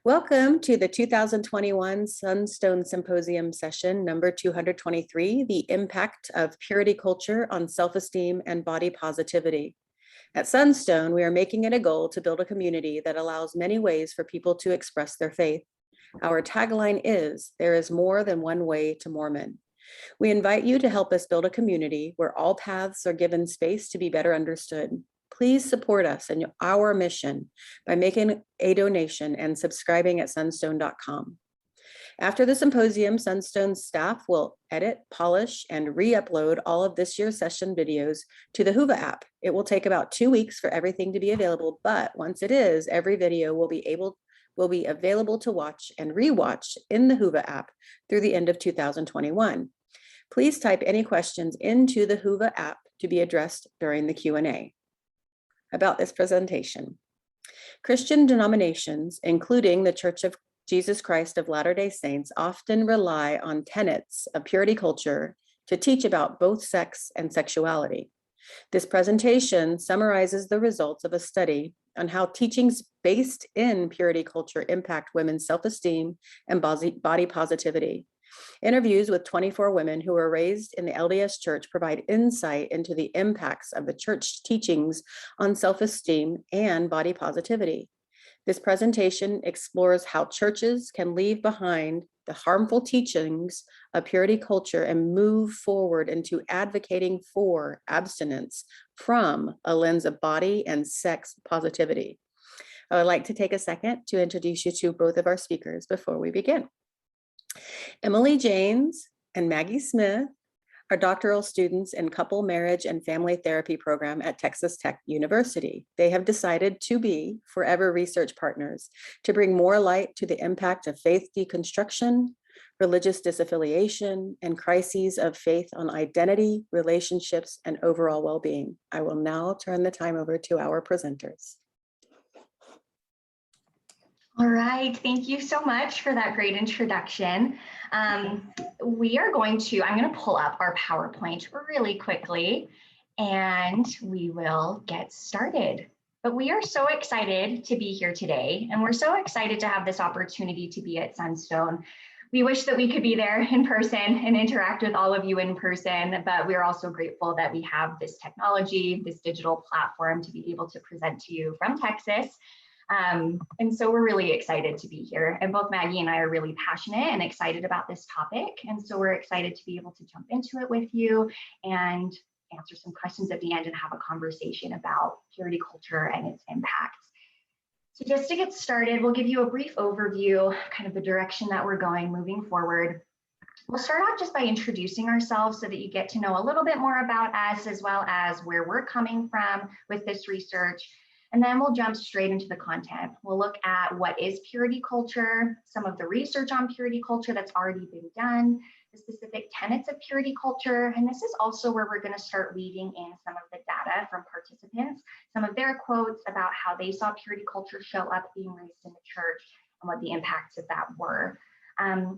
Welcome to the 2021 Sunstone Symposium session number 223, The Impact of Purity Culture on Self-Esteem and Body Positivity. At Sunstone, we are making it a goal to build a community that allows many ways for people to express their faith. Our tagline is, "There is more than one way to Mormon." We invite you to help us build a community where all paths are given space to be better understood. Please support us in our mission by making a donation and subscribing at sunstone.com. After the symposium, Sunstone's staff will edit, polish, and re-upload all of this year's session videos to the Whova app. It will take about 2 weeks for everything to be available, but once it is, every video will be available to watch and re-watch in the Whova app through the end of 2021. Please type any questions into the Whova app to be addressed during the Q&A. About this presentation. Christian denominations, including the Church of Jesus Christ of Latter-day Saints, often rely on tenets of purity culture to teach about both sex and sexuality. This presentation summarizes the results of a study on how teachings based in purity culture impact women's self-esteem and body positivity. Interviews with 24 women who were raised in the LDS Church provide insight into the impacts of the church teachings on self-esteem and body positivity. This presentation explores how churches can leave behind the harmful teachings of purity culture and move forward into advocating for abstinence from a lens of body and sex positivity. I would like to take a second to introduce you to both of our speakers before we begin. Emily Janes and Maggie Smith are doctoral students in couple marriage and family therapy program at Texas Tech University. They have decided to be forever research partners to bring more light to the impact of faith deconstruction, religious disaffiliation, and crises of faith on identity, relationships, and overall well-being. I will now turn the time over to our presenters. All right, thank you so much for that great introduction. I'm going to pull up our PowerPoint really quickly and we will get started. But we are so excited to be here today and we're so excited to have this opportunity to be at Sunstone. We wish that we could be there in person and interact with all of you in person, but we're also grateful that we have this technology, this digital platform to be able to present to you from Texas. And so we're really excited to be here. And both Maggie and I are really passionate and excited about this topic. And so we're excited to be able to jump into it with you and answer some questions at the end and have a conversation about purity culture and its impacts. So just to get started, we'll give you a brief overview, kind of the direction that we're going moving forward. We'll start off just by introducing ourselves so that you get to know a little bit more about us as well as where we're coming from with this research. And then we'll jump straight into the content. We'll look at what is purity culture, some of the research on purity culture that's already been done, the specific tenets of purity culture. And this is also where we're going to start weaving in some of the data from participants, some of their quotes about how they saw purity culture show up being raised in the church and what the impacts of that were.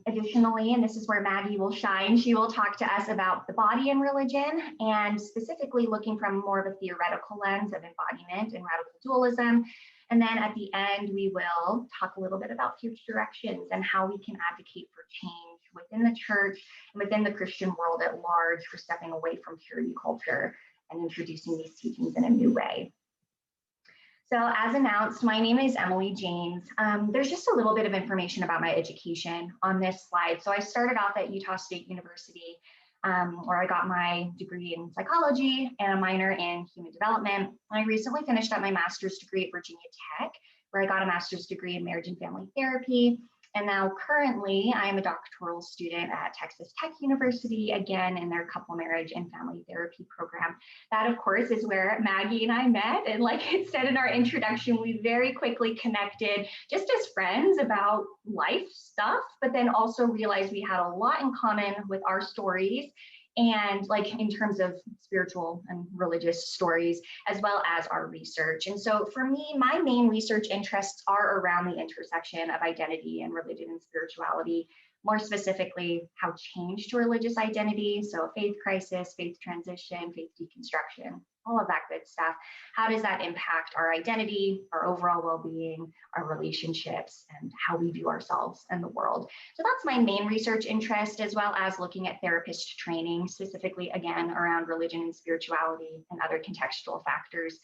Additionally, and this is where Maggie will shine, she will talk to us about the body and religion, and specifically looking from more of a theoretical lens of embodiment and radical dualism. And then at the end, we will talk a little bit about future directions and how we can advocate for change within the church and within the Christian world at large for stepping away from purity culture and introducing these teachings in a new way. So as announced, my name is Emily Janes. There's just a little bit of information about my education on this slide. So I started off at Utah State University, where I got my degree in psychology and a minor in human development. I recently finished up my master's degree at Virginia Tech, where I got a master's degree in marriage and family therapy. And now currently I am a doctoral student at Texas Tech University, again, in their couple marriage and family therapy program. That, of course, is where Maggie and I met. And like it said in our introduction, we very quickly connected just as friends about life stuff, but then also realized we had a lot in common with our stories and like in terms of spiritual and religious stories, as well as our research. And so for me, my main research interests are around the intersection of identity and religion and spirituality, more specifically, how change to religious identity, so faith crisis, faith transition, faith deconstruction, all of that good stuff. How does that impact our identity, our overall well-being, our relationships, and how we view ourselves and the world? So that's my main research interest, as well as looking at therapist training, specifically, again, around religion and spirituality and other contextual factors.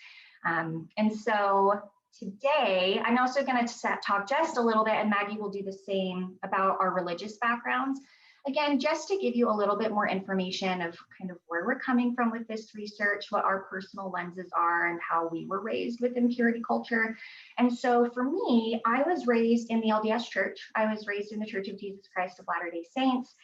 And so today, I'm also going to talk just a little bit, and Maggie will do the same, about our religious backgrounds. Again, just to give you a little bit more information of kind of where we're coming from with this research, what our personal lenses are, and how we were raised within purity culture. And so for me, I was raised in the LDS Church. I was raised in the Church of Jesus Christ of Latter-day Saints.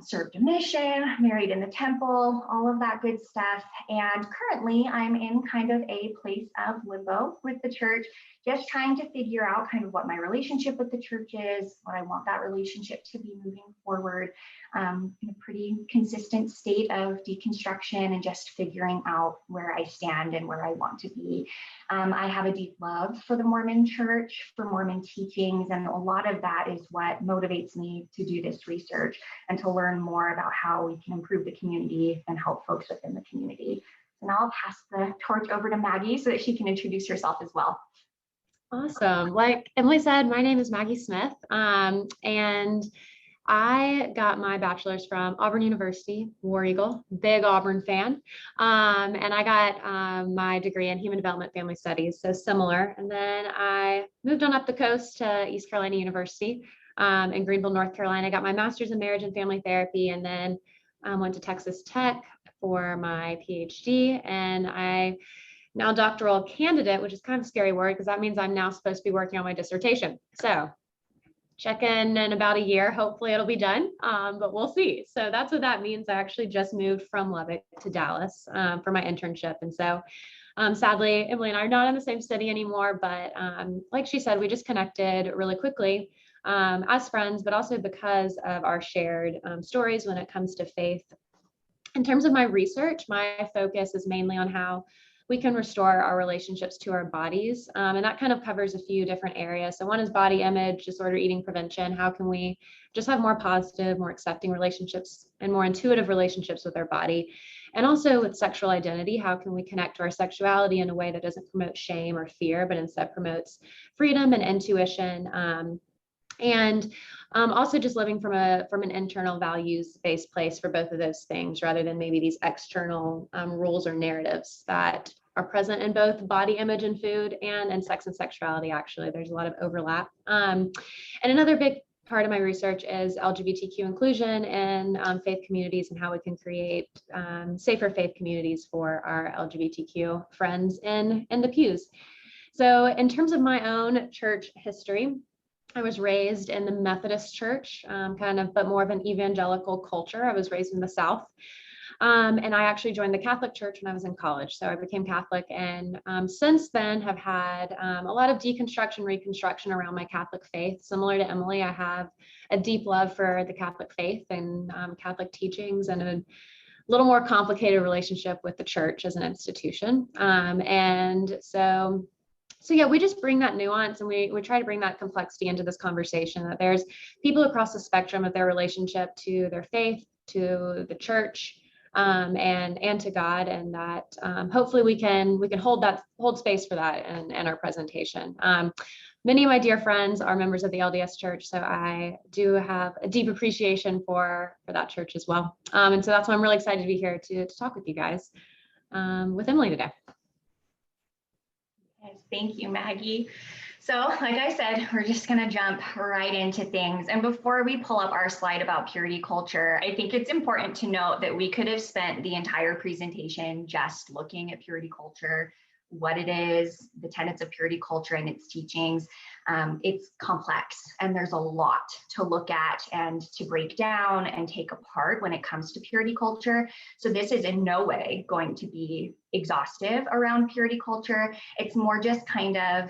Served a mission, married in the temple, all of that good stuff. And currently I'm in kind of a place of limbo with the church, just trying to figure out kind of what my relationship with the church is, what I want that relationship to be moving forward, in a pretty consistent state of deconstruction and just figuring out where I stand and where I want to be. I have a deep love for the Mormon church, for Mormon teachings, and a lot of that is what motivates me to do this research and to learn more about how we can improve the community and help folks within the community. So now I'll pass the torch over to Maggie so that she can introduce herself as well. Awesome. Like Emily said, my name is Maggie Smith, and I got my bachelor's from Auburn University, War Eagle, big Auburn fan. And I got my degree in Human Development Family Studies, so similar. And then I moved on up the coast to East Carolina University in Greenville, North Carolina. I got my master's in marriage and family therapy, and then went to Texas Tech for my PhD. And I now doctoral candidate, which is kind of a scary word because that means I'm now supposed to be working on my dissertation. So check in about a year, hopefully it'll be done, but we'll see. So that's what that means. I actually just moved from Lubbock to Dallas for my internship. And so sadly, Emily and I are not in the same city anymore, but like she said, we just connected really quickly as friends, but also because of our shared stories when it comes to faith. In terms of my research, my focus is mainly on how we can restore our relationships to our bodies. And that kind of covers a few different areas. So one is body image, disorder eating prevention. How can we just have more positive, more accepting relationships and more intuitive relationships with our body? And also with sexual identity, how can we connect to our sexuality in a way that doesn't promote shame or fear, but instead promotes freedom and intuition? And also just living from an internal values-based place for both of those things, rather than maybe these external rules or narratives that are present in both body image and food and in sex and sexuality. Actually, there's a lot of overlap. And another big part of my research is LGBTQ inclusion in faith communities and how we can create safer faith communities for our LGBTQ friends in the pews. So in terms of my own church history, I was raised in the Methodist church, but more of an evangelical culture. I was raised in the South. And I actually joined the Catholic Church when I was in college. So I became Catholic, and since then have had a lot of deconstruction, reconstruction around my Catholic faith. Similar to Emily, I have a deep love for the Catholic faith and Catholic teachings, and a little more complicated relationship with the church as an institution. So yeah, we just bring that nuance, and we try to bring that complexity into this conversation, that there's people across the spectrum of their relationship to their faith, to the church, and to God, and that hopefully we can hold space for that in our presentation. Many of my dear friends are members of the LDS Church, so I do have a deep appreciation for that church as well. And so that's why I'm really excited to be here to talk with you guys with Emily today. Yes, thank you, Maggie. So like I said, we're just going to jump right into things. And before we pull up our slide about purity culture, I think it's important to note that we could have spent the entire presentation just looking at purity culture, what it is, the tenets of purity culture and its teachings. It's complex, and there's a lot to look at and to break down and take apart when it comes to purity culture. So this is in no way going to be exhaustive around purity culture. It's more just kind of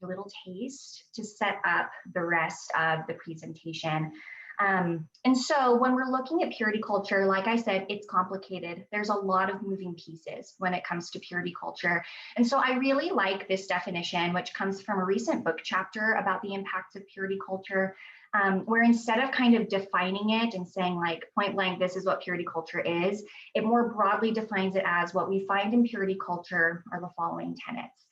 a little taste to set up the rest of the presentation. And so when we're looking at purity culture, like I said, it's complicated. There's a lot of moving pieces when it comes to purity culture. And so I really like this definition, which comes from a recent book chapter about the impacts of purity culture. where instead of kind of defining it and saying like point blank, this is what purity culture is, it more broadly defines it as what we find in purity culture are the following tenets.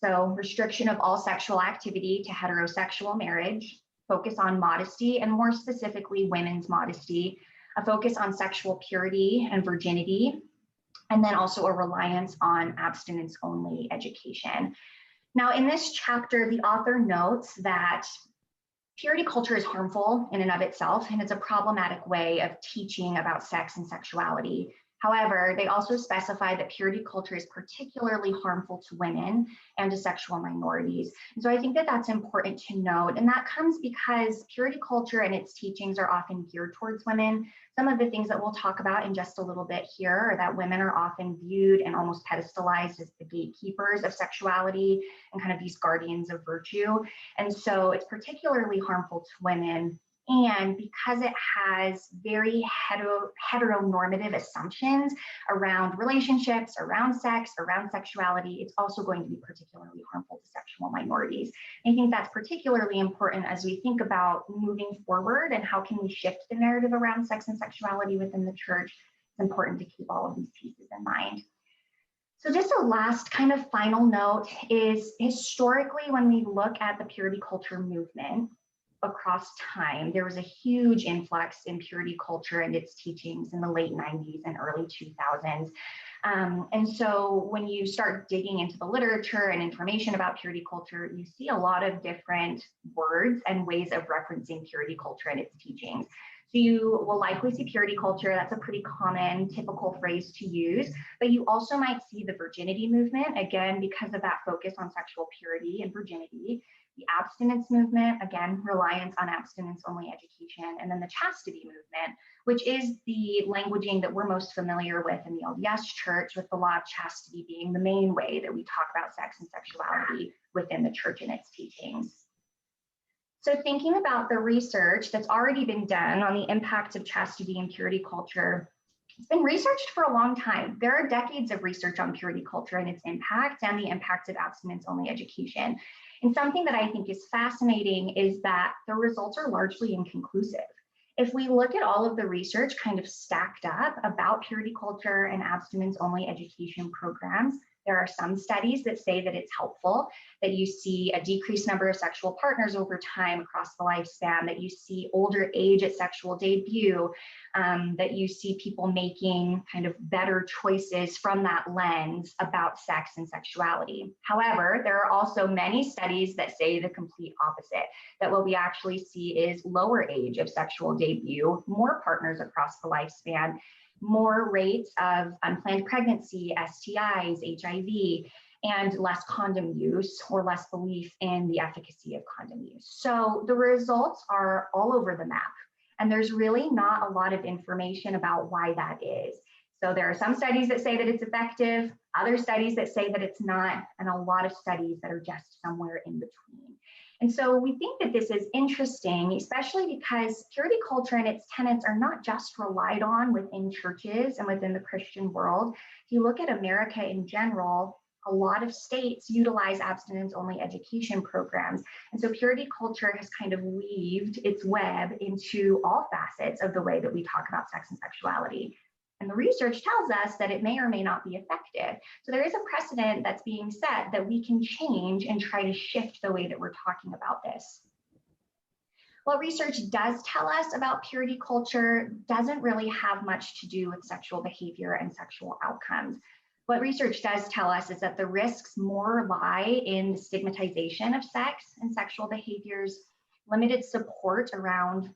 So restriction of all sexual activity to heterosexual marriage, focus on modesty and more specifically women's modesty, a focus on sexual purity and virginity, and then also a reliance on abstinence only education. Now in this chapter, the author notes that purity culture is harmful in and of itself, and it's a problematic way of teaching about sex and sexuality. However, they also specify that purity culture is particularly harmful to women and to sexual minorities. And so I think that that's important to note. And that comes because purity culture and its teachings are often geared towards women. Some of the things that we'll talk about in just a little bit here are that women are often viewed and almost pedestalized as the gatekeepers of sexuality and kind of these guardians of virtue. And so it's particularly harmful to women. And because it has very heteronormative assumptions around relationships, around sex, around sexuality, it's also going to be particularly harmful to sexual minorities. I think that's particularly important as we think about moving forward and how can we shift the narrative around sex and sexuality within the church. It's important to keep all of these pieces in mind. So just a last kind of final note is historically, when we look at the purity culture movement, across time, there was a huge influx in purity culture and its teachings in the late 90s and early 2000s. And so when you start digging into the literature and information about purity culture, you see a lot of different words and ways of referencing purity culture and its teachings. So you will likely see purity culture. That's a pretty common, typical phrase to use, but you also might see the virginity movement, again, because of that focus on sexual purity and virginity. The abstinence movement, again, reliance on abstinence only education, and then the chastity movement, which is the languaging that we're most familiar with in the LDS Church, with the law of chastity being the main way that we talk about sex and sexuality within the church and its teachings. So thinking about the research that's already been done on the impact of chastity and purity culture, it's been researched for a long time. There are decades of research on purity culture and its impact and the impact of abstinence-only education. And something that I think is fascinating is that the results are largely inconclusive. If we look at all of the research kind of stacked up about purity culture and abstinence-only education programs, there are some studies that say that it's helpful, that you see a decreased number of sexual partners over time across the lifespan, that you see older age at sexual debut, that you see people making kind of better choices from that lens about sex and sexuality. However, there are also many studies that say the complete opposite, that what we actually see is lower age of sexual debut, more partners across the lifespan, more rates of unplanned pregnancy, STIs, HIV, and less condom use or less belief in the efficacy of condom use. So the results are all over the map, and there's really not a lot of information about why that is. So there are some studies that say that it's effective, other studies that say that it's not, and a lot of studies that are just somewhere in between. And so we think that this is interesting, especially because purity culture and its tenets are not just relied on within churches and within the Christian world. If you look at America in general, a lot of states utilize abstinence-only education programs. And so purity culture has kind of weaved its web into all facets of the way that we talk about sex and sexuality. And the research tells us that it may or may not be effective. So there is a precedent that's being set that we can change and try to shift the way that we're talking about this. What research does tell us about purity culture doesn't really have much to do with sexual behavior and sexual outcomes. What research does tell us is that the risks more lie in the stigmatization of sex and sexual behaviors, limited support around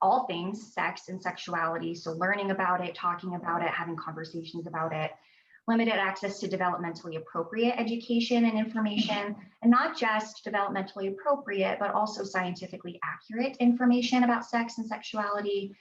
all things sex and sexuality. So learning about it, talking about it, having conversations about it, limited access to developmentally appropriate education and information, and not just developmentally appropriate, but also scientifically accurate information about sex and sexuality,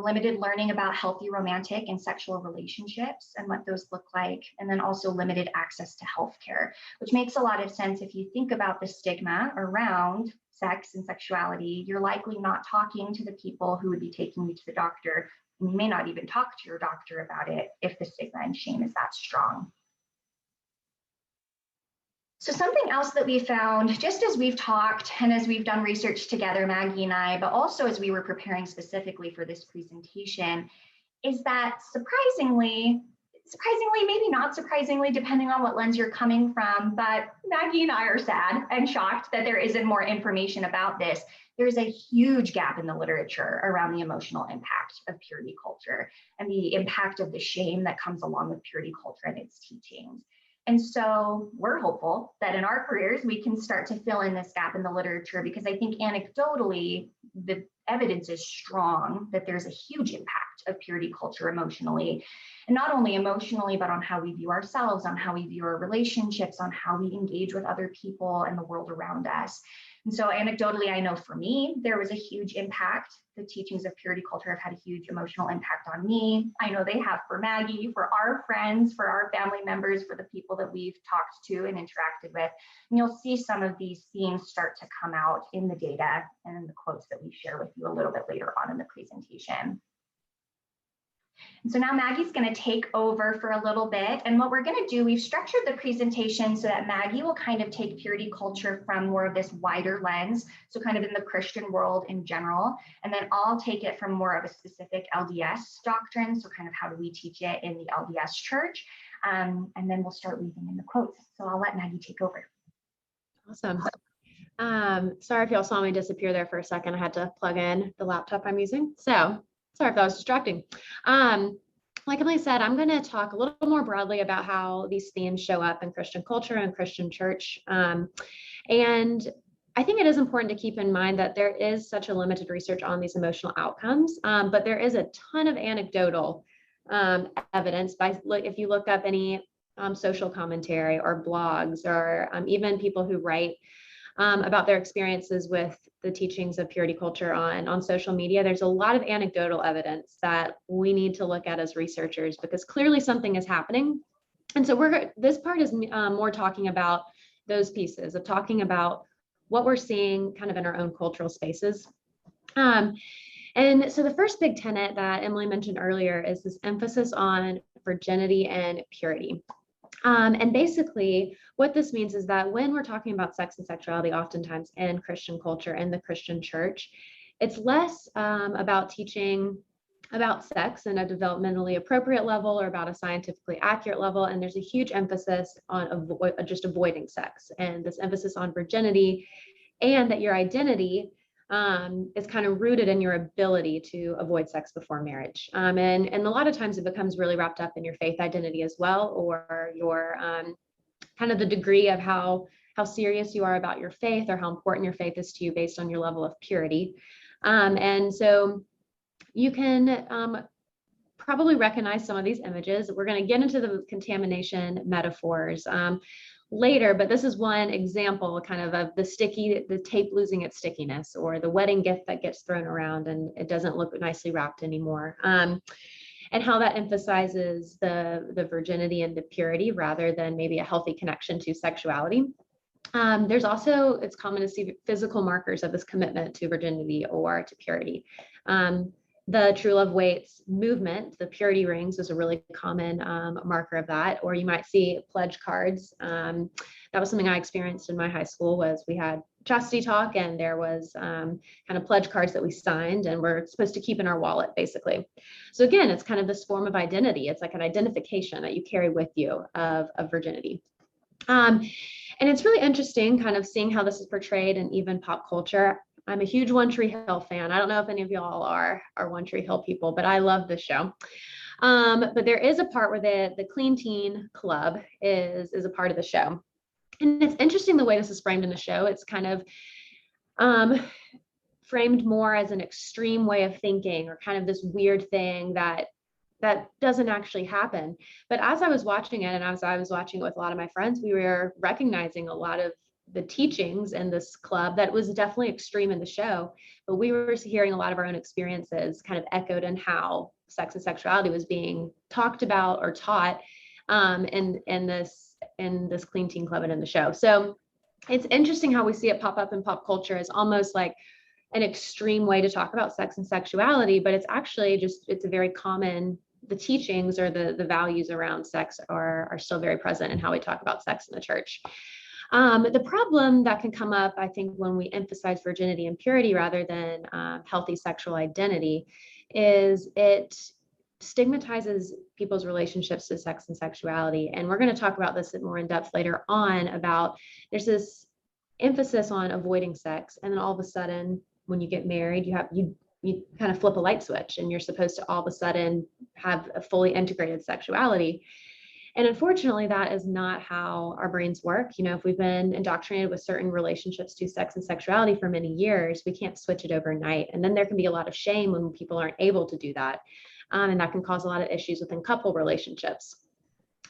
limited learning about healthy romantic and sexual relationships and what those look like, and then also limited access to healthcare, which makes a lot of sense if you think about the stigma around sex and sexuality. You're likely not talking to the people who would be taking you to the doctor, and you may not even talk to your doctor about it if the stigma and shame is that strong. So something else that we found, just as we've talked and as we've done research together, Maggie and I, but also as we were preparing specifically for this presentation, is that surprisingly, maybe not surprisingly, depending on what lens you're coming from, but Maggie and I are sad and shocked that there isn't more information about this. There's a huge gap in the literature around the emotional impact of purity culture and the impact of the shame that comes along with purity culture and its teachings. And so we're hopeful that in our careers, we can start to fill in this gap in the literature, because I think anecdotally, the evidence is strong that there's a huge impact of purity culture emotionally, and not only emotionally, but on how we view ourselves, on how we view our relationships, on how we engage with other people and the world around us. And so anecdotally, I know for me, there was a huge impact. The teachings of purity culture have had a huge emotional impact on me. I know they have for Maggie, for our friends, for our family members, for the people that we've talked to and interacted with. And you'll see some of these themes start to come out in the data and in the quotes that we share with you a little bit later on in the presentation. And so now Maggie's going to take over for a little bit. And what we're going to do, we've structured the presentation so that Maggie will kind of take purity culture from more of this wider lens, so kind of in the Christian world in general. And then I'll take it from more of a specific LDS doctrine, so kind of how do we teach it in the LDS Church. And then we'll start weaving in the quotes. So I'll let Maggie take over. Awesome. Sorry if y'all saw me disappear there for a second. I had to plug in the laptop I'm using. So sorry if that was distracting. Like Emily said, I'm going to talk a little more broadly about how these themes show up in Christian culture and Christian church. And I think it is important to keep in mind that there is such a limited research on these emotional outcomes, but there is a ton of anecdotal evidence. If you look up any social commentary or blogs, or even people who write about their experiences with the teachings of purity culture on social media, there's a lot of anecdotal evidence that we need to look at as researchers, because clearly something is happening. And so this part is more talking about those pieces of talking about what we're seeing kind of in our own cultural spaces. And so the first big tenet that Emily mentioned earlier is this emphasis on virginity and purity. And basically what this means is that when we're talking about sex and sexuality, oftentimes in Christian culture and the Christian church, it's less about teaching about sex in a developmentally appropriate level or about a scientifically accurate level. And there's a huge emphasis on just avoiding sex, and this emphasis on virginity, and that your identity is kind of rooted in your ability to avoid sex before marriage. And a lot of times it becomes really wrapped up in your faith identity as well, or your kind of the degree of how serious you are about your faith, or how important your faith is to you based on your level of purity. And so you can probably recognize some of these images. We're going to get into the contamination metaphors later, but this is one example kind of the tape losing its stickiness, or the wedding gift that gets thrown around and it doesn't look nicely wrapped anymore. And how that emphasizes the virginity and the purity rather than maybe a healthy connection to sexuality. There's also, it's common to see physical markers of this commitment to virginity or to purity. The True Love Waits movement, the purity rings, is a really common marker of that. Or you might see pledge cards. That was something I experienced in my high school. Was we had chastity talk, and there was kind of pledge cards that we signed and we're supposed to keep in our wallet, basically. So again, it's kind of this form of identity. It's like an identification that you carry with you of virginity. And it's really interesting kind of seeing how this is portrayed in even pop culture. I'm a huge One Tree Hill fan. I don't know if any of y'all are One Tree Hill people, but I love this show. But there is a part where the Clean Teen Club is a part of the show. And it's interesting the way this is framed in the show. It's kind of framed more as an extreme way of thinking, or kind of this weird thing that doesn't actually happen. But as I was watching it, and as I was watching it with a lot of my friends, we were recognizing a lot of the teachings in this club that was definitely extreme in the show, but we were hearing a lot of our own experiences kind of echoed in how sex and sexuality was being talked about or taught in this Clean Teen Club and in the show. So it's interesting how we see it pop up in pop culture as almost like an extreme way to talk about sex and sexuality, but it's actually it's a very common, the teachings or the values around sex are still very present in how we talk about sex in the church. The problem that can come up, I think, when we emphasize virginity and purity rather than healthy sexual identity is it stigmatizes people's relationships to sex and sexuality. And we're going to talk about this more in depth later on about there's this emphasis on avoiding sex. And then all of a sudden, when you get married, you kind of flip a light switch and you're supposed to all of a sudden have a fully integrated sexuality. And unfortunately, that is not how our brains work. You know, if we've been indoctrinated with certain relationships to sex and sexuality for many years, we can't switch it overnight. And then there can be a lot of shame when people aren't able to do that. And that can cause a lot of issues within couple relationships.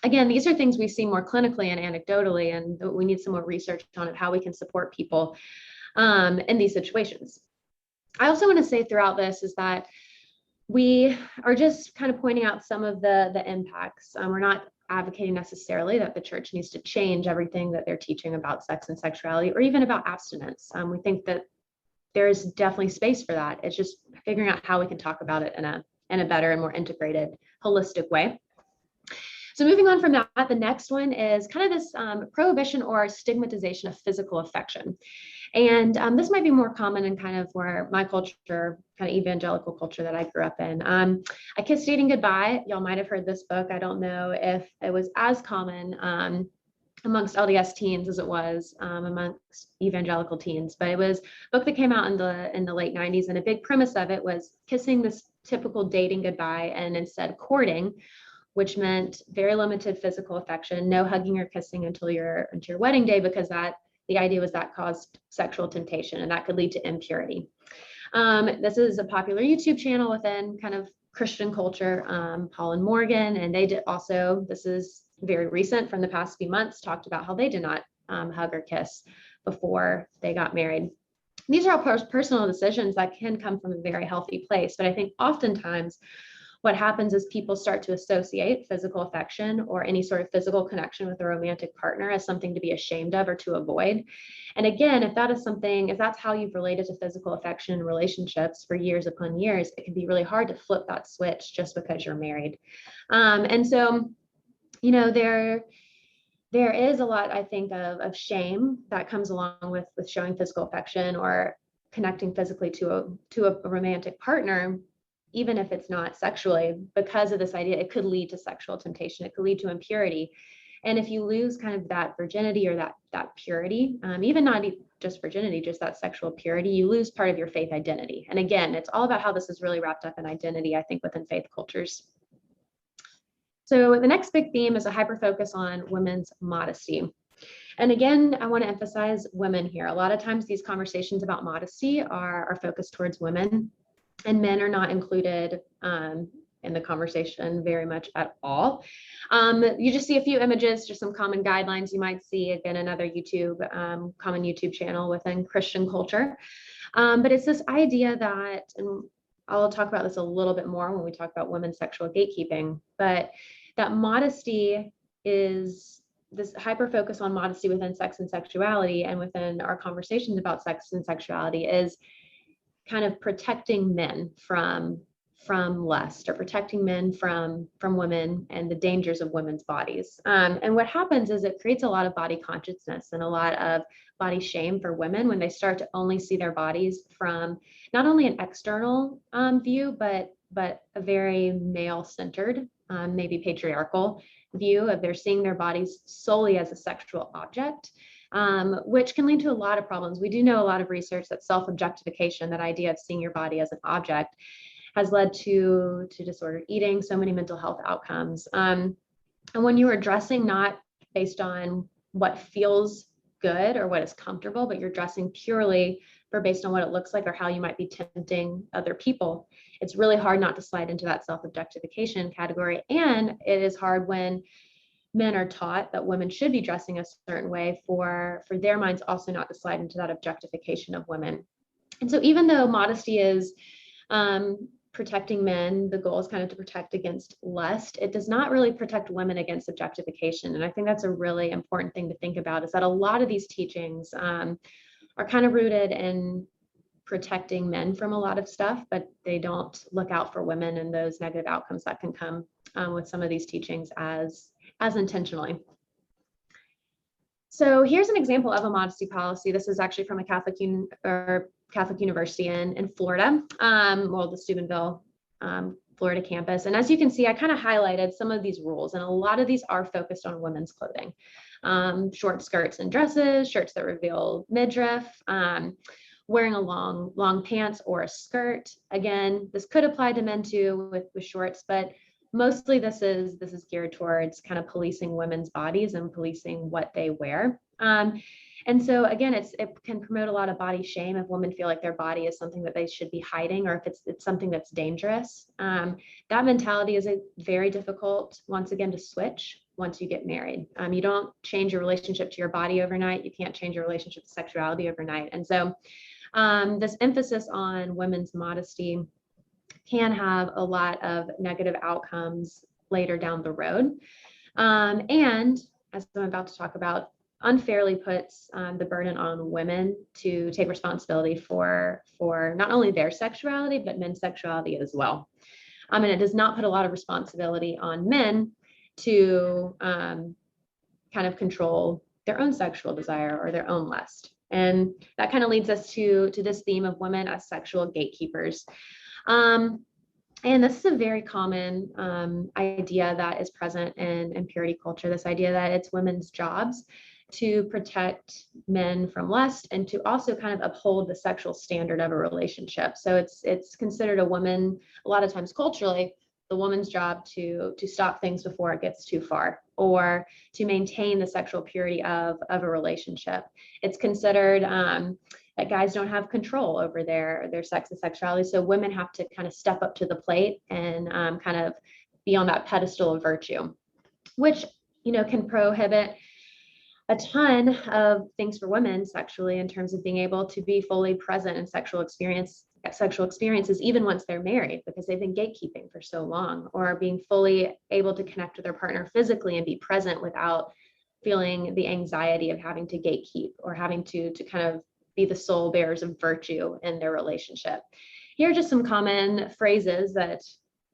Again, these are things we see more clinically and anecdotally, and we need some more research on it, how we can support people in these situations. I also want to say throughout this is that we are just kind of pointing out some of the impacts. We're not advocating necessarily that the church needs to change everything that they're teaching about sex and sexuality or even about abstinence. We think that there's definitely space for that. It's just figuring out how we can talk about it in a better and more integrated, holistic way. So moving on from that, the next one is kind of this prohibition or stigmatization of physical affection. And this might be more common in kind of where my culture, kind of evangelical culture that I grew up in. I Kissed Dating Goodbye. Y'all might have heard this book. I don't know if it was as common amongst LDS teens as it was amongst evangelical teens, but it was a book that came out in the late 90s. And a big premise of it was kissing this typical dating goodbye and instead courting, which meant very limited physical affection, no hugging or kissing until your wedding day, because the idea was that caused sexual temptation and that could lead to impurity. This is a popular YouTube channel within kind of Christian culture, Paul and Morgan, and they did also, this is very recent from the past few months, talked about how they did not hug or kiss before they got married. These are all personal decisions that can come from a very healthy place, but I think oftentimes what happens is people start to associate physical affection or any sort of physical connection with a romantic partner as something to be ashamed of or to avoid. And again, if that's how you've related to physical affection in relationships for years upon years, it can be really hard to flip that switch just because you're married. And so, you know, there is a lot, I think, of shame that comes along with showing physical affection or connecting physically to a romantic partner, even if it's not sexually, because of this idea, it could lead to sexual temptation, it could lead to impurity. And if you lose kind of that virginity or that purity, even not just virginity, just that sexual purity, you lose part of your faith identity. And again, it's all about how this is really wrapped up in identity, I think, within faith cultures. So the next big theme is a hyper focus on women's modesty. And again, I want to emphasize women here. A lot of times these conversations about modesty are focused towards women, and men are not included in the conversation very much at all. You just see a few images, just some common guidelines you might see. Again, another common YouTube channel within Christian culture. But it's this idea that, and I'll talk about this a little bit more when we talk about women's sexual gatekeeping, but that modesty is this hyper focus on modesty within sex and sexuality, and within our conversations about sex and sexuality is kind of protecting men from lust, or protecting men from women and the dangers of women's bodies. And what happens is it creates a lot of body consciousness and a lot of body shame for women when they start to only see their bodies from not only an external view, but a very male-centered, maybe patriarchal view of they're seeing their bodies solely as a sexual object. Which can lead to a lot of problems. We do know a lot of research that self-objectification, that idea of seeing your body as an object, has led to disordered eating, so many mental health outcomes. And when you are dressing not based on what feels good or what is comfortable, but you're dressing purely based on what it looks like or how you might be tempting other people, it's really hard not to slide into that self-objectification category. And it is hard when men are taught that women should be dressing a certain way for their minds also not to slide into that objectification of women. And so even though modesty is protecting men, the goal is kind of to protect against lust, it does not really protect women against objectification. And I think that's a really important thing to think about, is that a lot of these teachings are kind of rooted in protecting men from a lot of stuff, but they don't look out for women and those negative outcomes that can come with some of these teachings as intentionally. So here's an example of a modesty policy. This is actually from a Catholic university in Florida, well, the Steubenville, Florida campus. And as you can see, I kind of highlighted some of these rules, and a lot of these are focused on women's clothing. Short skirts and dresses, shirts that reveal midriff, wearing a long pants or a skirt. Again, this could apply to men too with shorts, but mostly this is geared towards kind of policing women's bodies and policing what they wear. And so again, it can promote a lot of body shame if women feel like their body is something that they should be hiding, or if it's something that's dangerous. That mentality is very difficult, once again, to switch once you get married. You don't change your relationship to your body overnight. You can't change your relationship to sexuality overnight. And so this emphasis on women's modesty can have a lot of negative outcomes later down the road. And as I'm about to talk about, unfairly puts the burden on women to take responsibility for not only their sexuality, but men's sexuality as well. And it does not put a lot of responsibility on men to kind of control their own sexual desire or their own lust. And that kind of leads us to this theme of women as sexual gatekeepers. And this is a very common idea that is present in purity culture, this idea that it's women's jobs to protect men from lust and to also kind of uphold the sexual standard of a relationship. So it's considered a woman, a lot of times culturally, the woman's job to stop things before it gets too far, or to maintain the sexual purity of a relationship. It's considered that guys don't have control over their sex and sexuality. So women have to kind of step up to the plate and kind of be on that pedestal of virtue, which, can prohibit a ton of things for women sexually, in terms of being able to be fully present in sexual experiences, even once they're married, because they've been gatekeeping for so long, or being fully able to connect with their partner physically and be present without feeling the anxiety of having to gatekeep or having to kind of be the sole bearers of virtue in their relationship. Here are just some common phrases that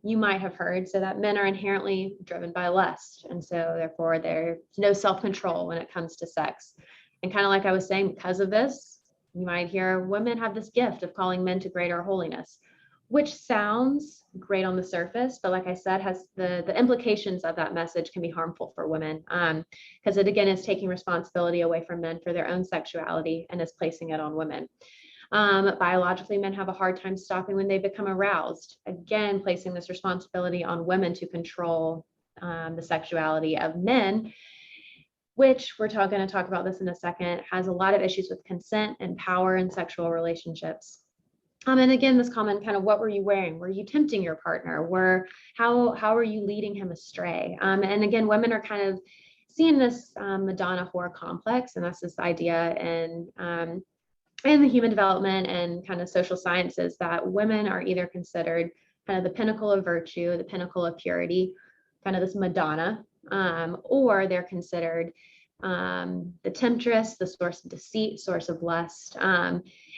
you might have heard. So that men are inherently driven by lust, and so therefore there's no self-control when it comes to sex. And kind of like I was saying, because of this, you might hear women have this gift of calling men to greater holiness, which sounds great on the surface, but like I said, has the implications of that message can be harmful for women, because it again is taking responsibility away from men for their own sexuality and is placing it on women. Biologically, men have a hard time stopping when they become aroused, again placing this responsibility on women to control the sexuality of men, which we're going to talk about this in a second, has a lot of issues with consent and power in sexual relationships. And again, this common kind of, what were you wearing? Were you tempting your partner? How are you leading him astray? And again, women are kind of seeing this Madonna whore complex, and that's this idea in the human development and kind of social sciences that women are either considered kind of the pinnacle of virtue, the pinnacle of purity, kind of this Madonna, or they're considered the temptress, the source of deceit, source of lust.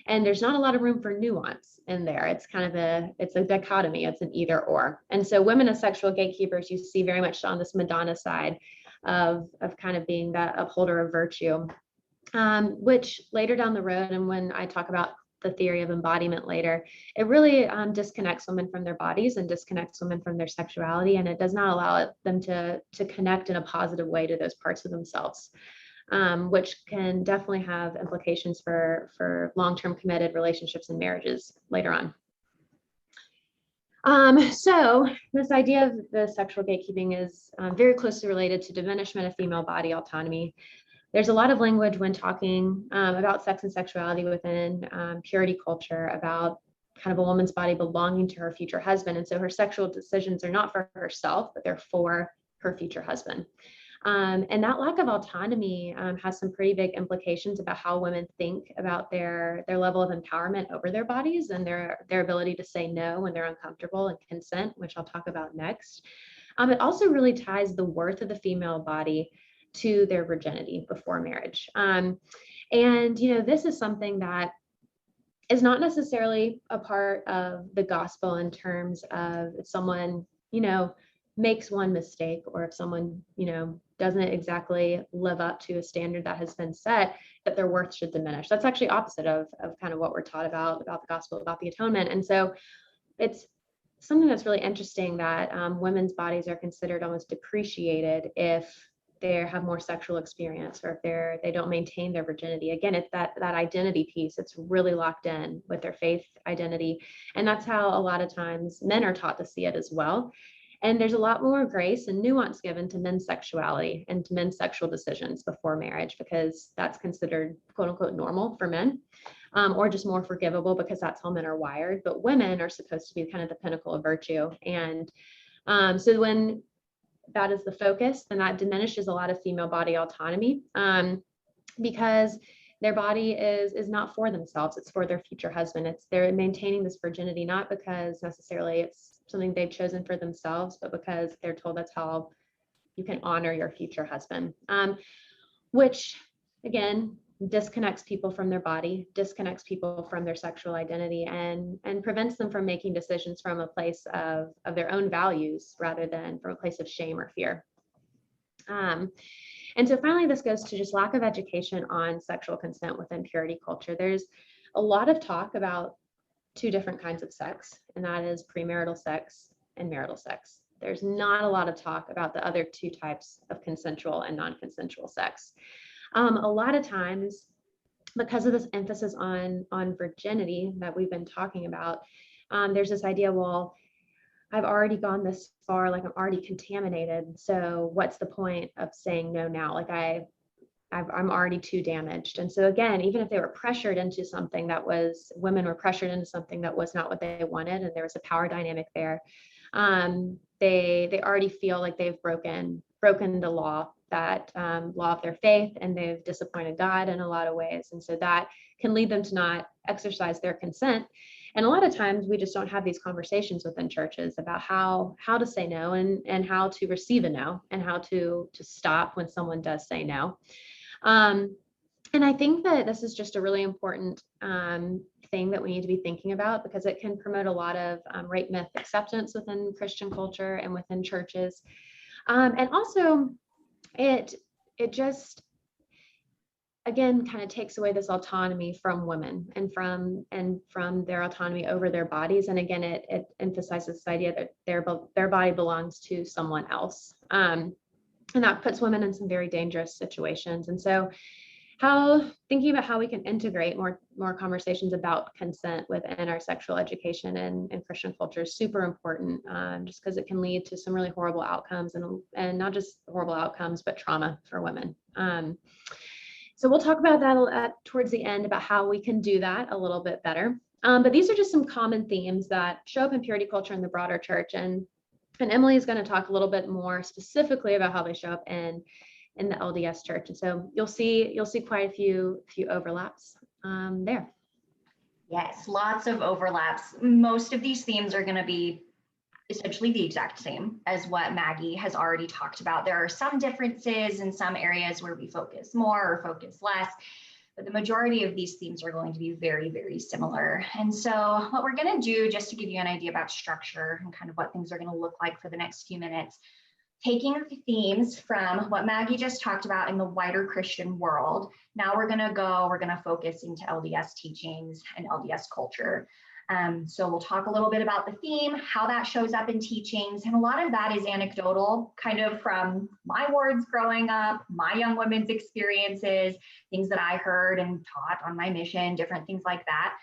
And there's not a lot of room for nuance in there. It's kind of it's a dichotomy. It's an either or. And so women as sexual gatekeepers, you see very much on this Madonna side of kind of being that upholder of virtue, which later down the road, and when I talk about the theory of embodiment later, it really disconnects women from their bodies and disconnects women from their sexuality, and it does not allow them to connect in a positive way to those parts of themselves, which can definitely have implications for long-term committed relationships and marriages later on. So this idea of the sexual gatekeeping is very closely related to diminishment of female body autonomy. There's a lot of language when talking about sex and sexuality within purity culture about kind of a woman's body belonging to her future husband. And so her sexual decisions are not for herself, but they're for her future husband. And that lack of autonomy has some pretty big implications about how women think about their level of empowerment over their bodies and their ability to say no when they're uncomfortable and consent, which I'll talk about next. It also really ties the worth of the female body to their virginity before marriage. And, this is something that is not necessarily a part of the gospel in terms of if someone, makes one mistake, or if someone, doesn't exactly live up to a standard that has been set, that their worth should diminish. That's actually opposite of kind of what we're taught about the gospel, about the atonement. And so it's something that's really interesting that women's bodies are considered almost depreciated if they have more sexual experience, or if they don't maintain their virginity. Again, it's that identity piece. It's really locked in with their faith identity. And that's how a lot of times men are taught to see it as well. And there's a lot more grace and nuance given to men's sexuality and to men's sexual decisions before marriage, because that's considered quote unquote normal for men, or just more forgivable because that's how men are wired. But women are supposed to be kind of the pinnacle of virtue. And so when that is the focus, then that diminishes a lot of female body autonomy, because their body is not for themselves, it's for their future husband. They're maintaining this virginity not because necessarily it's something they've chosen for themselves, but because they're told that's how you can honor your future husband, which again disconnects people from their body, disconnects people from their sexual identity, and prevents them from making decisions from a place of their own values rather than from a place of shame or fear. And so finally, this goes to just lack of education on sexual consent within purity culture. There's a lot of talk about two different kinds of sex, and that is premarital sex and marital sex. There's not a lot of talk about the other two types of consensual and non-consensual sex. A lot of times, because of this emphasis on virginity that we've been talking about, there's this idea, well, I've already gone this far, like I'm already contaminated, so what's the point of saying no now? Like I'm already too damaged. And so again, even if they were pressured into something women were pressured into something that was not what they wanted, and there was a power dynamic there, they already feel like they've broken the law, that law of their faith, and they've disappointed God in a lot of ways. And so that can lead them to not exercise their consent. And a lot of times we just don't have these conversations within churches about how to say no, and how to receive a no, and how to stop when someone does say no. And I think that this is just a really important thing that we need to be thinking about, because it can promote a lot of rape myth acceptance within Christian culture and within churches. And also it just, again, kind of takes away this autonomy from women and from their autonomy over their bodies. And again, it emphasizes this idea that their body belongs to someone else. And that puts women in some very dangerous situations. And so thinking about how we can integrate more conversations about consent within our sexual education and Christian culture is super important, just because it can lead to some really horrible outcomes, and not just horrible outcomes, but trauma for women. So we'll talk about that towards the end, about how we can do that a little bit better. But these are just some common themes that show up in purity culture in the broader church. And Emily is going to talk a little bit more specifically about how they show up in the LDS Church. And so you'll see quite a few overlaps there. Yes, lots of overlaps. Most of these themes are going to be essentially the exact same as what Maggie has already talked about. There are some differences in some areas where we focus more or focus less, but the majority of these themes are going to be very, very similar. And so what we're going to do, just to give you an idea about structure and kind of what things are going to look like for the next few minutes, taking the themes from what Maggie just talked about in the wider Christian world, now we're going to focus into LDS teachings and LDS culture. So we'll talk a little bit about the theme, how that shows up in teachings, and a lot of that is anecdotal, kind of from my wards growing up, my young women's experiences, things that I heard and taught on my mission, different things like that.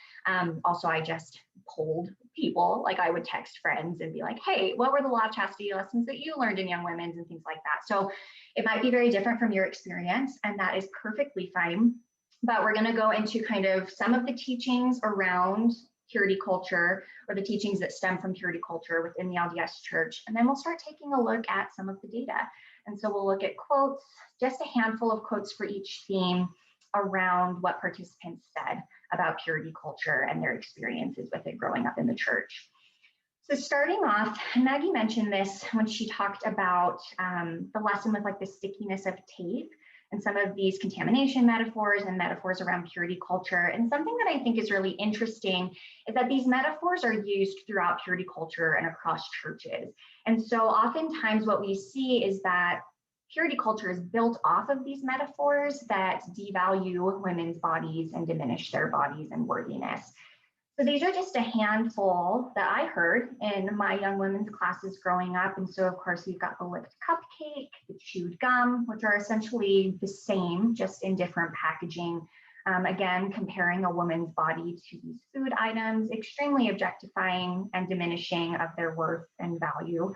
Also, I just polled people, like I would text friends and be like, hey, what were the law of chastity lessons that you learned in young women's and things like that. So it might be very different from your experience, and that is perfectly fine. But we're going to go into kind of some of the teachings around purity culture, or the teachings that stem from purity culture within the LDS Church. And then we'll start taking a look at some of the data. And so we'll look at quotes, just a handful of quotes for each theme around what participants said about purity culture and their experiences with it growing up in the church. So starting off, Maggie mentioned this when she talked about the lesson with like the stickiness of tape, and some of these contamination metaphors and metaphors around purity culture. And something that I think is really interesting is that these metaphors are used throughout purity culture and across churches. And so oftentimes what we see is that purity culture is built off of these metaphors that devalue women's bodies and diminish their bodies and worthiness. So these are just a handful that I heard in my young women's classes growing up. And so of course we've got the licked cupcake, the chewed gum, which are essentially the same, just in different packaging. Again, comparing a woman's body to these food items, extremely objectifying and diminishing of their worth and value.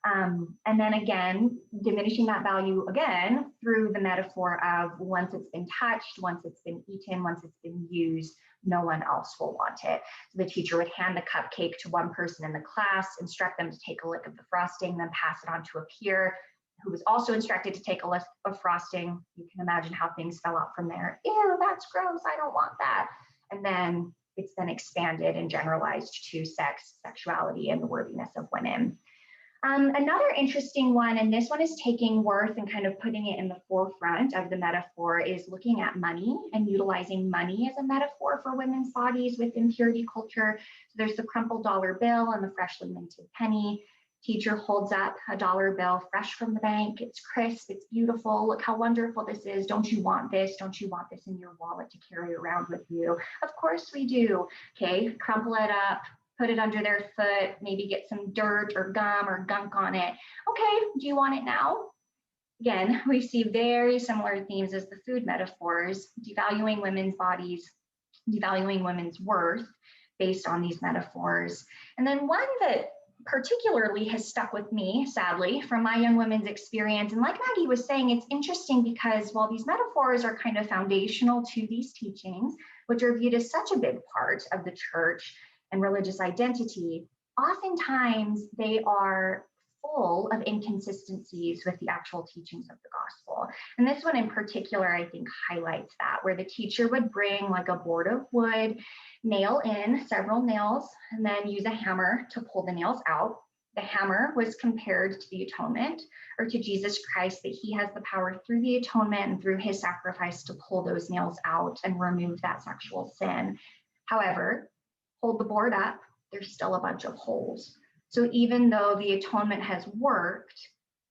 And then again, diminishing that value again through the metaphor of once it's been touched, once it's been eaten, once it's been used, no one else will want it. So the teacher would hand the cupcake to one person in the class, instruct them to take a lick of the frosting, then pass it on to a peer who was also instructed to take a lick of frosting. You can imagine how things fell out from there. Ew, that's gross, I don't want that. And then it's then expanded and generalized to sex, sexuality, and the worthiness of women. Another interesting one, and this one is taking worth and kind of putting it in the forefront of the metaphor, is looking at money and utilizing money as a metaphor for women's bodies within purity culture. So there's the crumpled dollar bill and the freshly minted penny. Teacher holds up a dollar bill fresh from the bank. It's crisp, it's beautiful. Look how wonderful this is. Don't you want this? Don't you want this in your wallet to carry around with you? Of course we do. Okay, crumple it up, put it under their foot, maybe get some dirt or gum or gunk on it. Okay, do you want it now? Again, we see very similar themes as the food metaphors, devaluing women's bodies, devaluing women's worth based on these metaphors. And then one that particularly has stuck with me, sadly, from my young women's experience. And like Maggie was saying, it's interesting because while these metaphors are kind of foundational to these teachings, which are viewed as such a big part of the church and religious identity, oftentimes they are full of inconsistencies with the actual teachings of the gospel. And this one in particular, I think, highlights that, where the teacher would bring like a board of wood, nail in several nails, and then use a hammer to pull the nails out. The hammer was compared to the atonement, or to Jesus Christ, that he has the power through the atonement and through his sacrifice to pull those nails out and remove that sexual sin. However, hold the board up, there's still a bunch of holes. So even though the atonement has worked,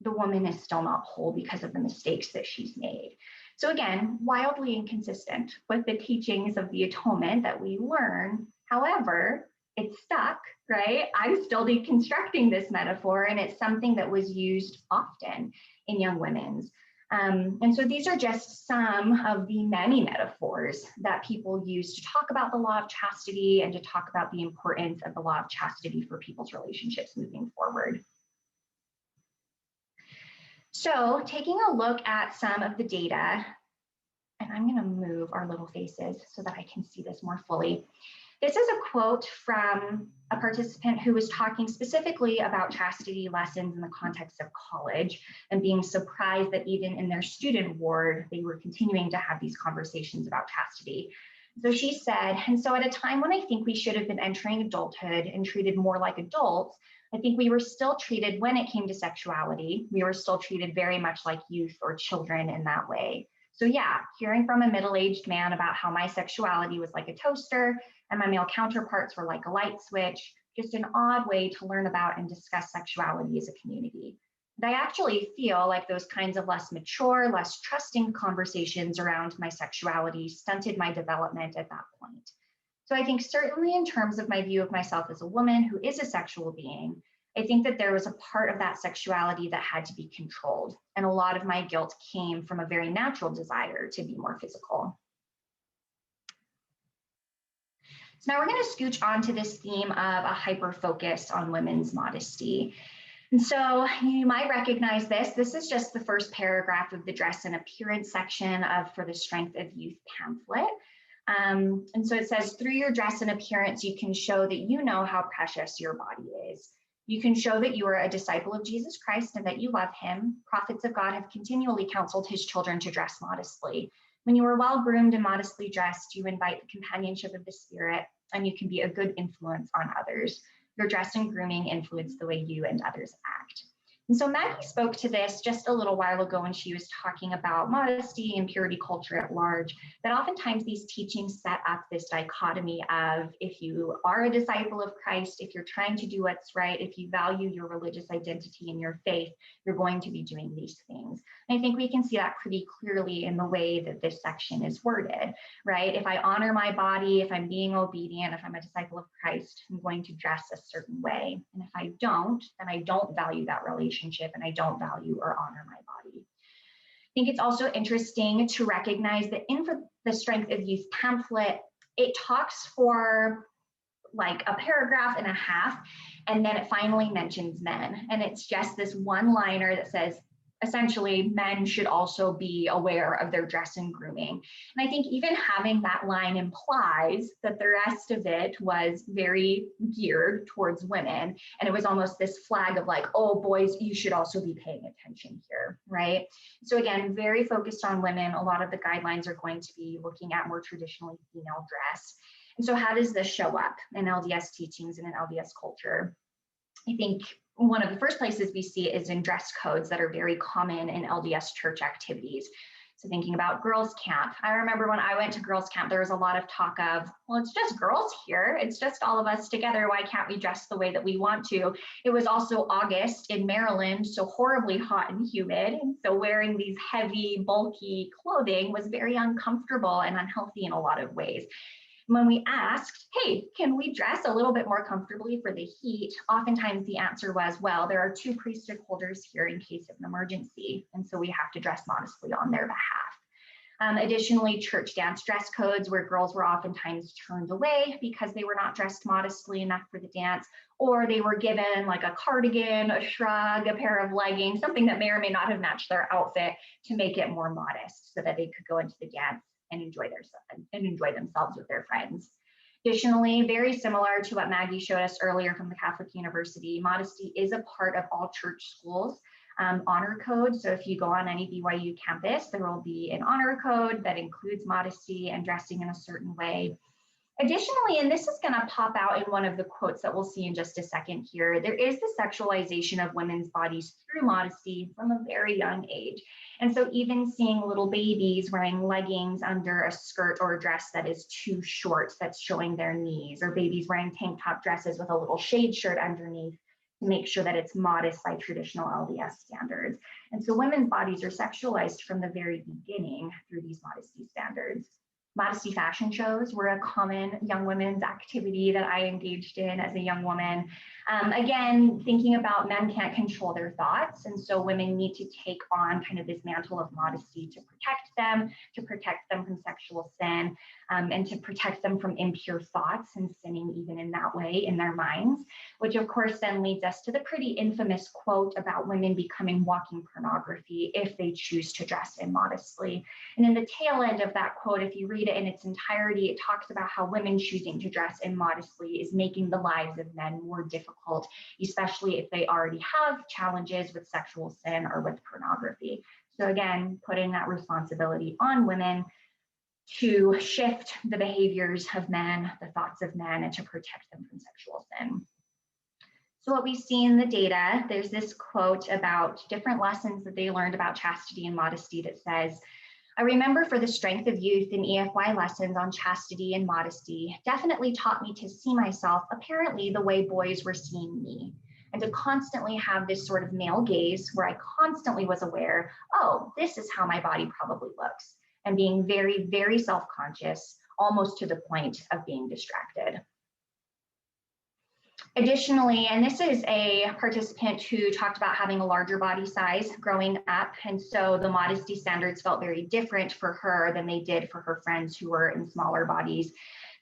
the woman is still not whole because of the mistakes that she's made. So again, wildly inconsistent with the teachings of the atonement that we learn. However, it's stuck, right? I'm still deconstructing this metaphor, and it's something that was used often in young women's. And so these are just some of the many metaphors that people use to talk about the law of chastity and to talk about the importance of the law of chastity for people's relationships moving forward. So taking a look at some of the data, and I'm going to move our little faces so that I can see this more fully. This is a quote from a participant who was talking specifically about chastity lessons in the context of college and being surprised that even in their student ward, they were continuing to have these conversations about chastity. So she said, and so at a time when I think we should have been entering adulthood and treated more like adults, I think we were still treated, when it came to sexuality, we were still treated very much like youth or children in that way. So yeah, hearing from a middle-aged man about how my sexuality was like a toaster and my male counterparts were like a light switch, just an odd way to learn about and discuss sexuality as a community. And I actually feel like those kinds of less mature, less trusting conversations around my sexuality stunted my development at that point. So I think certainly in terms of my view of myself as a woman who is a sexual being, I think that there was a part of that sexuality that had to be controlled. And a lot of my guilt came from a very natural desire to be more physical. So now we're going to scooch on to this theme of a hyper focus on women's modesty. And so you might recognize this. This is just the first paragraph of the dress and appearance section of For the Strength of Youth pamphlet. And so it says, through your dress and appearance, you can show that you know how precious your body is. You can show that you are a disciple of Jesus Christ and that you love him. Prophets of God have continually counseled his children to dress modestly. When you are well groomed and modestly dressed, you invite the companionship of the Spirit, and you can be a good influence on others. Your dress and grooming influence the way you and others act. And so Maggie spoke to this just a little while ago when she was talking about modesty and purity culture at large, that oftentimes these teachings set up this dichotomy of, if you are a disciple of Christ, if you're trying to do what's right, if you value your religious identity and your faith, you're going to be doing these things. And I think we can see that pretty clearly in the way that this section is worded, right? If I honor my body, if I'm being obedient, if I'm a disciple of Christ, I'm going to dress a certain way. And if I don't, then I don't value that relationship and I don't value or honor my body. I think it's also interesting to recognize that in For the Strength of Youth pamphlet, it talks for like a paragraph and a half, and then it finally mentions men. And it's just this one-liner that says, essentially, men should also be aware of their dress and grooming. And I think even having that line implies that the rest of it was very geared towards women. And it was almost this flag of like, oh, boys, you should also be paying attention here, right? So again, very focused on women. A lot of the guidelines are going to be looking at more traditionally female dress. And so how does this show up in LDS teachings and in LDS culture? I think one of the first places we see it is in dress codes that are very common in LDS church activities. So thinking about girls' camp, I remember when I went to girls' camp, there was a lot of talk of, well, it's just girls here. It's just all of us together. Why can't we dress the way that we want to? It was also August in Maryland, so horribly hot and humid. And so wearing these heavy, bulky clothing was very uncomfortable and unhealthy in a lot of ways. When we asked, hey, can we dress a little bit more comfortably for the heat? Oftentimes the answer was, well, there are 2 priesthood holders here in case of an emergency, and so we have to dress modestly on their behalf. Additionally, church dance dress codes where girls were oftentimes turned away because they were not dressed modestly enough for the dance, or they were given like a cardigan, a shrug, a pair of leggings, something that may or may not have matched their outfit to make it more modest so that they could go into the dance and enjoy themselves with their friends. Additionally, very similar to what Maggie showed us earlier from the Catholic University, modesty is a part of all church schools' honor code. So if you go on any BYU campus, there will be an honor code that includes modesty and dressing in a certain way. Additionally, and this is going to pop out in one of the quotes that we'll see in just a second here, there is the sexualization of women's bodies through modesty from a very young age. And so even seeing little babies wearing leggings under a skirt or a dress that is too short, that's showing their knees, or babies wearing tank top dresses with a little shade shirt underneath to make sure that it's modest by traditional LDS standards. And so women's bodies are sexualized from the very beginning through these modesty standards. Modesty fashion shows were a common young women's activity that I engaged in as a young woman. Again, thinking about men can't control their thoughts, and so women need to take on kind of this mantle of modesty to protect them from sexual sin, and to protect them from impure thoughts and sinning even in that way in their minds, which of course then leads us to the pretty infamous quote about women becoming walking pornography if they choose to dress immodestly. And in the tail end of that quote, if you read it in its entirety, it talks about how women choosing to dress immodestly is making the lives of men more difficult, especially if they already have challenges with sexual sin or with pornography. So again, putting that responsibility on women to shift the behaviors of men, the thoughts of men, and to protect them from sexual sin. So what we see in the data, there's this quote about different lessons that they learned about chastity and modesty that says, I remember For the Strength of Youth in EFY lessons on chastity and modesty definitely taught me to see myself apparently the way boys were seeing me, and to constantly have this sort of male gaze where I constantly was aware, oh, this is how my body probably looks, and being very, very self-conscious, almost to the point of being distracted. Additionally, and this is a participant who talked about having a larger body size growing up, and so the modesty standards felt very different for her than they did for her friends who were in smaller bodies.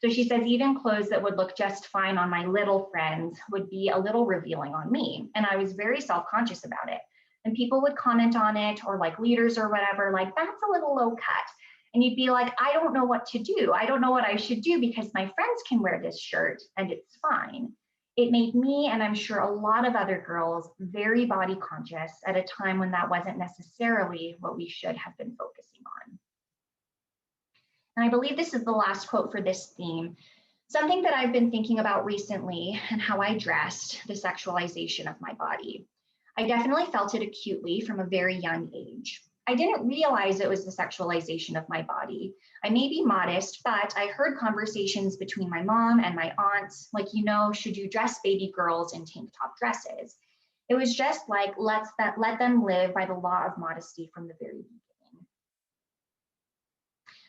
So she says, even clothes that would look just fine on my little friends would be a little revealing on me, and I was very self-conscious about it. And people would comment on it, or like leaders or whatever, like, that's a little low cut. And you'd be like, I don't know what to do. I don't know what I should do because my friends can wear this shirt and it's fine. It made me, and I'm sure a lot of other girls, very body conscious at a time when that wasn't necessarily what we should have been focusing on. And I believe this is the last quote for this theme. Something that I've been thinking about recently and how I dressed the sexualization of my body. I definitely felt it acutely from a very young age. I didn't realize it was the sexualization of my body. I may be modest, but I heard conversations between my mom and my aunts, like, should you dress baby girls in tank top dresses? It was just like, let them live by the law of modesty from the very beginning.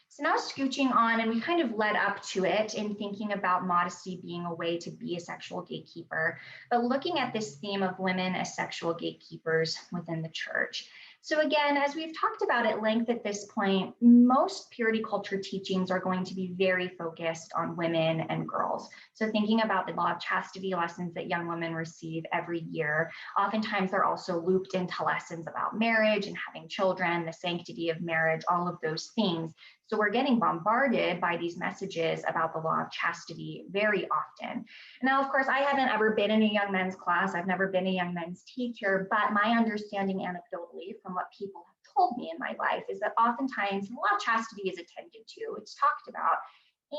So now scooching on, and we kind of led up to it in thinking about modesty being a way to be a sexual gatekeeper, but looking at this theme of women as sexual gatekeepers within the church. So again, as we've talked about at length at this point, most purity culture teachings are going to be very focused on women and girls. So thinking about the law of chastity lessons that young women receive every year, oftentimes they're also looped into lessons about marriage and having children, the sanctity of marriage, all of those things. So we're getting bombarded by these messages about the law of chastity very often. Now, of course, I haven't ever been in a young men's class. I've never been a young men's teacher, but my understanding anecdotally from what people have told me in my life is that oftentimes the law of chastity is attended to, it's talked about,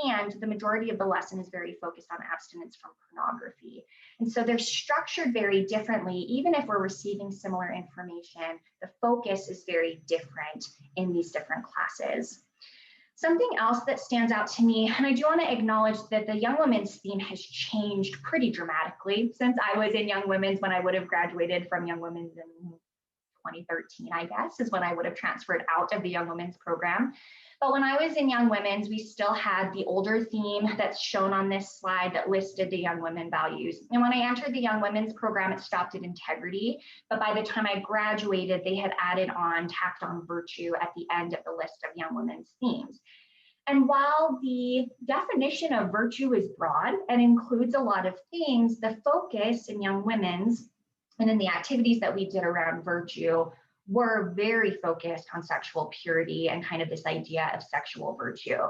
and the majority of the lesson is very focused on abstinence from pornography. And so they're structured very differently. Even if we're receiving similar information, the focus is very different in these different classes. Something else that stands out to me, and I do want to acknowledge that the Young Women's theme has changed pretty dramatically since I was in Young Women's, when I would have graduated from Young Women's in 2013, I guess, is when I would have transferred out of the Young Women's program. But when I was in Young Women's, we still had the older theme that's shown on this slide that listed the Young Women values. And when I entered the Young Women's program, it stopped at integrity. But by the time I graduated, they had tacked on virtue at the end of the list of Young Women's themes. And while the definition of virtue is broad and includes a lot of things, the focus in Young Women's and in the activities that we did around virtue were very focused on sexual purity and kind of this idea of sexual virtue.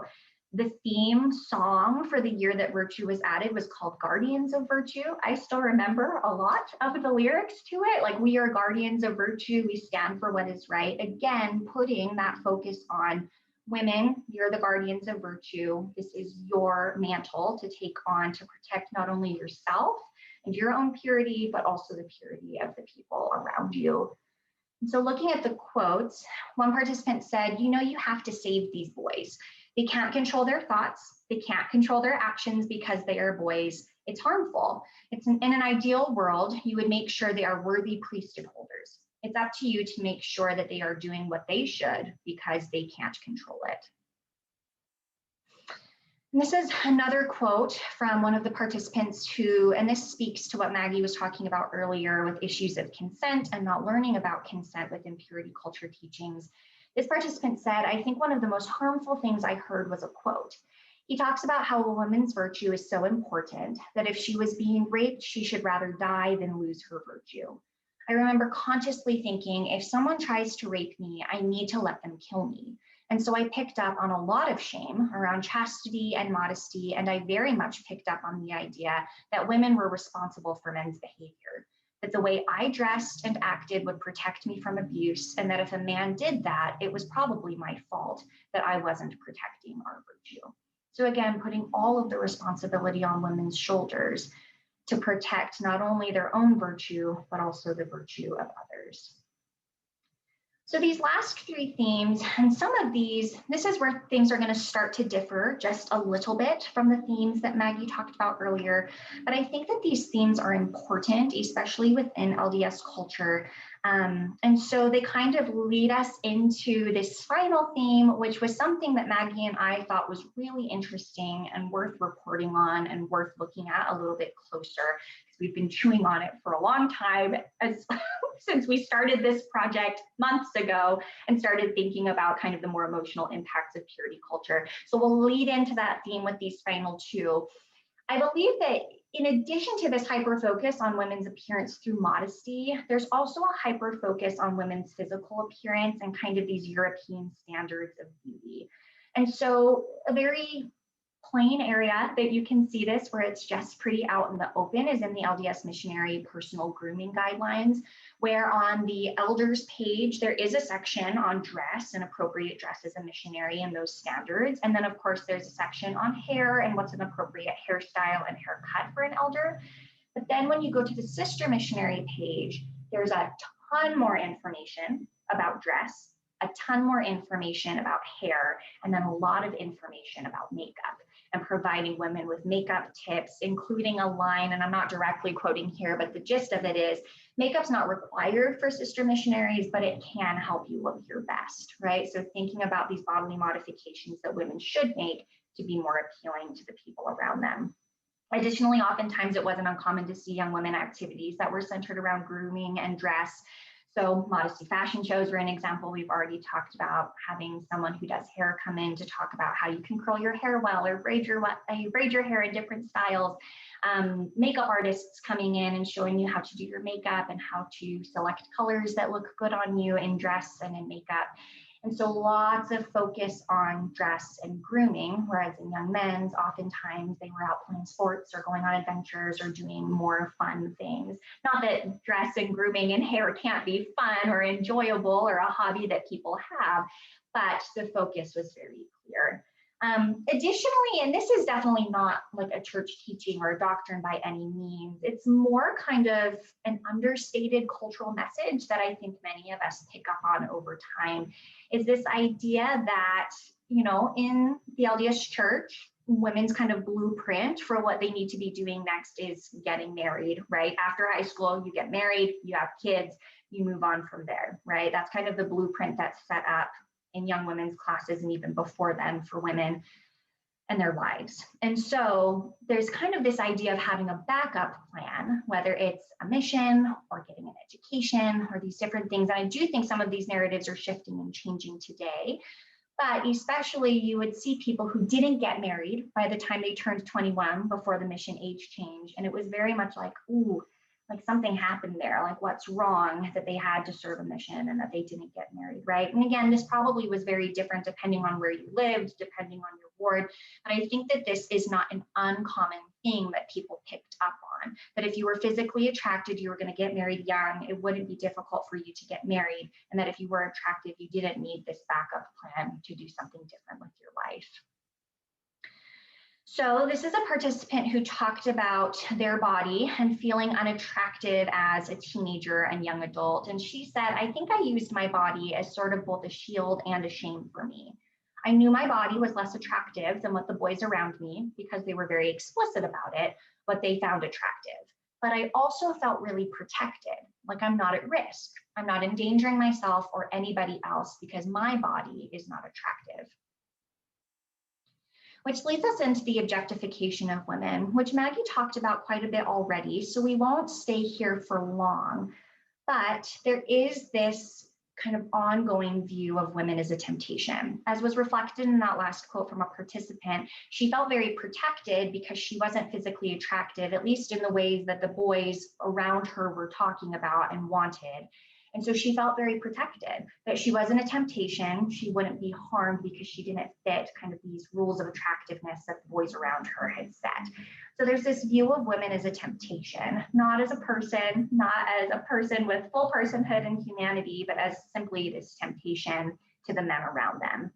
The theme song for the year that virtue was added was called Guardians of Virtue. I still remember a lot of the lyrics to it, like, we are guardians of virtue, we stand for what is right. Again, putting that focus on women, you're the guardians of virtue. This is your mantle to take on to protect not only yourself and your own purity, but also the purity of the people around you. And so looking at the quotes, one participant said, you have to save these boys. They can't control their thoughts. They can't control their actions because they are boys. It's harmful. In an ideal world, you would make sure they are worthy priesthood holders. It's up to you to make sure that they are doing what they should because they can't control it. And this is another quote from one of the participants and this speaks to what Maggie was talking about earlier with issues of consent and not learning about consent within purity culture teachings. This participant said, I think one of the most harmful things I heard was a quote. He talks about how a woman's virtue is so important that if she was being raped, she should rather die than lose her virtue. I remember consciously thinking, if someone tries to rape me, I need to let them kill me. And so I picked up on a lot of shame around chastity and modesty, and I very much picked up on the idea that women were responsible for men's behavior, that the way I dressed and acted would protect me from abuse, and that if a man did that, it was probably my fault that I wasn't protecting our virtue. So again, putting all of the responsibility on women's shoulders to protect not only their own virtue, but also the virtue of others. So these last three themes, and some of these, this is where things are going to start to differ just a little bit from the themes that Maggie talked about earlier. But I think that these themes are important, especially within LDS culture. And so they kind of lead us into this final theme, which was something that Maggie and I thought was really interesting and worth reporting on and worth looking at a little bit closer, because we've been chewing on it for a long time since we started this project months ago and started thinking about kind of the more emotional impacts of purity culture. So we'll lead into that theme with these final two. I believe that in addition to this hyper focus on women's appearance through modesty, there's also a hyper focus on women's physical appearance and kind of these European standards of beauty. And so a very plain area that you can see this where it's just pretty out in the open is in the LDS Missionary personal grooming guidelines, where on the elders page, there is a section on dress and appropriate dress as a missionary and those standards. And then of course, there's a section on hair and what's an appropriate hairstyle and haircut for an elder. But then when you go to the sister missionary page, there's a ton more information about dress, a ton more information about hair, and then a lot of information about makeup, and providing women with makeup tips, including a line, and I'm not directly quoting here, but the gist of it is makeup's not required for sister missionaries, but it can help you look your best, right? So thinking about these bodily modifications that women should make to be more appealing to the people around them. Additionally, oftentimes it wasn't uncommon to see young women activities that were centered around grooming and dress. So modesty fashion shows are an example. We've already talked about having someone who does hair come in to talk about how you can curl your hair well or braid your hair in different styles. Makeup artists coming in and showing you how to do your makeup and how to select colors that look good on you in dress and in makeup. And so lots of focus on dress and grooming, whereas in young men's, oftentimes they were out playing sports or going on adventures or doing more fun things. Not that dress and grooming and hair can't be fun or enjoyable or a hobby that people have, but the focus was very clear. Additionally, and this is definitely not like a church teaching or a doctrine by any means, it's more kind of an understated cultural message that I think many of us pick up on over time, is this idea that, you know, in the LDS Church, women's kind of blueprint for what they need to be doing next is getting married, right? After high school, you get married, you have kids, you move on from there, right? That's kind of the blueprint that's set up in young women's classes and even before then for women and their lives. And so there's kind of this idea of having a backup plan, whether it's a mission or getting an education or these different things. And I do think some of these narratives are shifting and changing today, but especially you would see people who didn't get married by the time they turned 21 before the mission age change. And it was very much like, ooh, like something happened there, like what's wrong that they had to serve a mission and that they didn't get married, right? And again, this probably was very different depending on where you lived, depending on your ward. And I think that this is not an uncommon thing that people picked up on, that if you were physically attracted, you were going to get married young, it wouldn't be difficult for you to get married. And that if you were attractive, you didn't need this backup plan to do something different with your life. So this is a participant who talked about their body and feeling unattractive as a teenager and young adult. And she said, I think I used my body as sort of both a shield and a shame for me. I knew my body was less attractive than what the boys around me, because they were very explicit about it, what they found attractive. But I also felt really protected, like I'm not at risk. I'm not endangering myself or anybody else because my body is not attractive. Which leads us into the objectification of women, which Maggie talked about quite a bit already, so we won't stay here for long. But there is this kind of ongoing view of women as a temptation. As was reflected in that last quote from a participant, she felt very protected because she wasn't physically attractive, at least in the ways that the boys around her were talking about and wanted. And so she felt very protected, that she wasn't a temptation, she wouldn't be harmed because she didn't fit kind of these rules of attractiveness that the boys around her had set. So there's this view of women as a temptation, not as a person, not as a person with full personhood and humanity, but as simply this temptation to the men around them.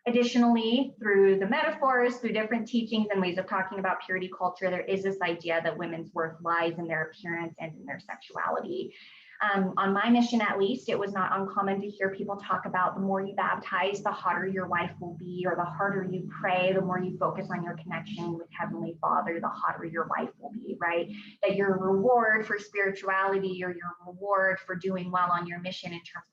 Additionally, through the metaphors, through different teachings and ways of talking about purity culture, there is this idea that women's worth lies in their appearance and in their sexuality. On my mission, at least, it was not uncommon to hear people talk about the more you baptize, the hotter your wife will be, or the harder you pray, the more you focus on your connection with Heavenly Father, the hotter your wife will be, right? That your reward for spirituality or your reward for doing well on your mission in terms of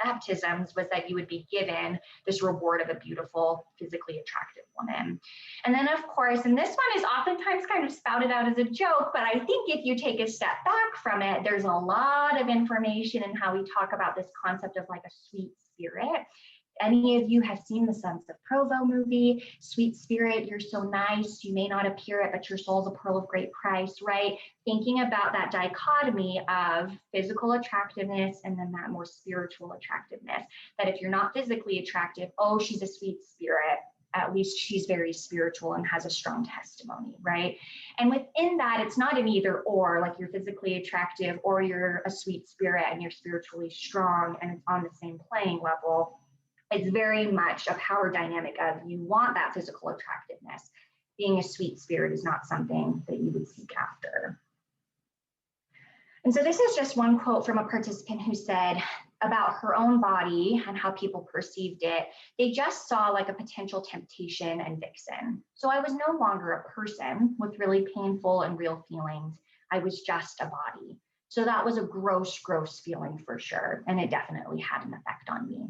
baptisms was that you would be given this reward of a beautiful, physically attractive woman. And then, of course, and this one is oftentimes kind of spouted out as a joke, but I think if you take a step back from it, there's a lot of information in how we talk about this concept of like a sweet spirit. Any of you have seen the Sons of Provo movie, sweet spirit, you're so nice, you may not appear it, but your soul's a pearl of great price, right? Thinking about that dichotomy of physical attractiveness and then that more spiritual attractiveness, that if you're not physically attractive, oh, she's a sweet spirit, at least she's very spiritual and has a strong testimony, right? And within that, it's not an either or, like you're physically attractive or you're a sweet spirit and you're spiritually strong and it's on the same playing level. It's very much a power dynamic of you want that physical attractiveness. Being a sweet spirit is not something that you would seek after. And so this is just one quote from a participant who said about her own body and how people perceived it. They just saw like a potential temptation and vixen. So I was no longer a person with really painful and real feelings. I was just a body. So that was a gross, gross feeling for sure. And it definitely had an effect on me.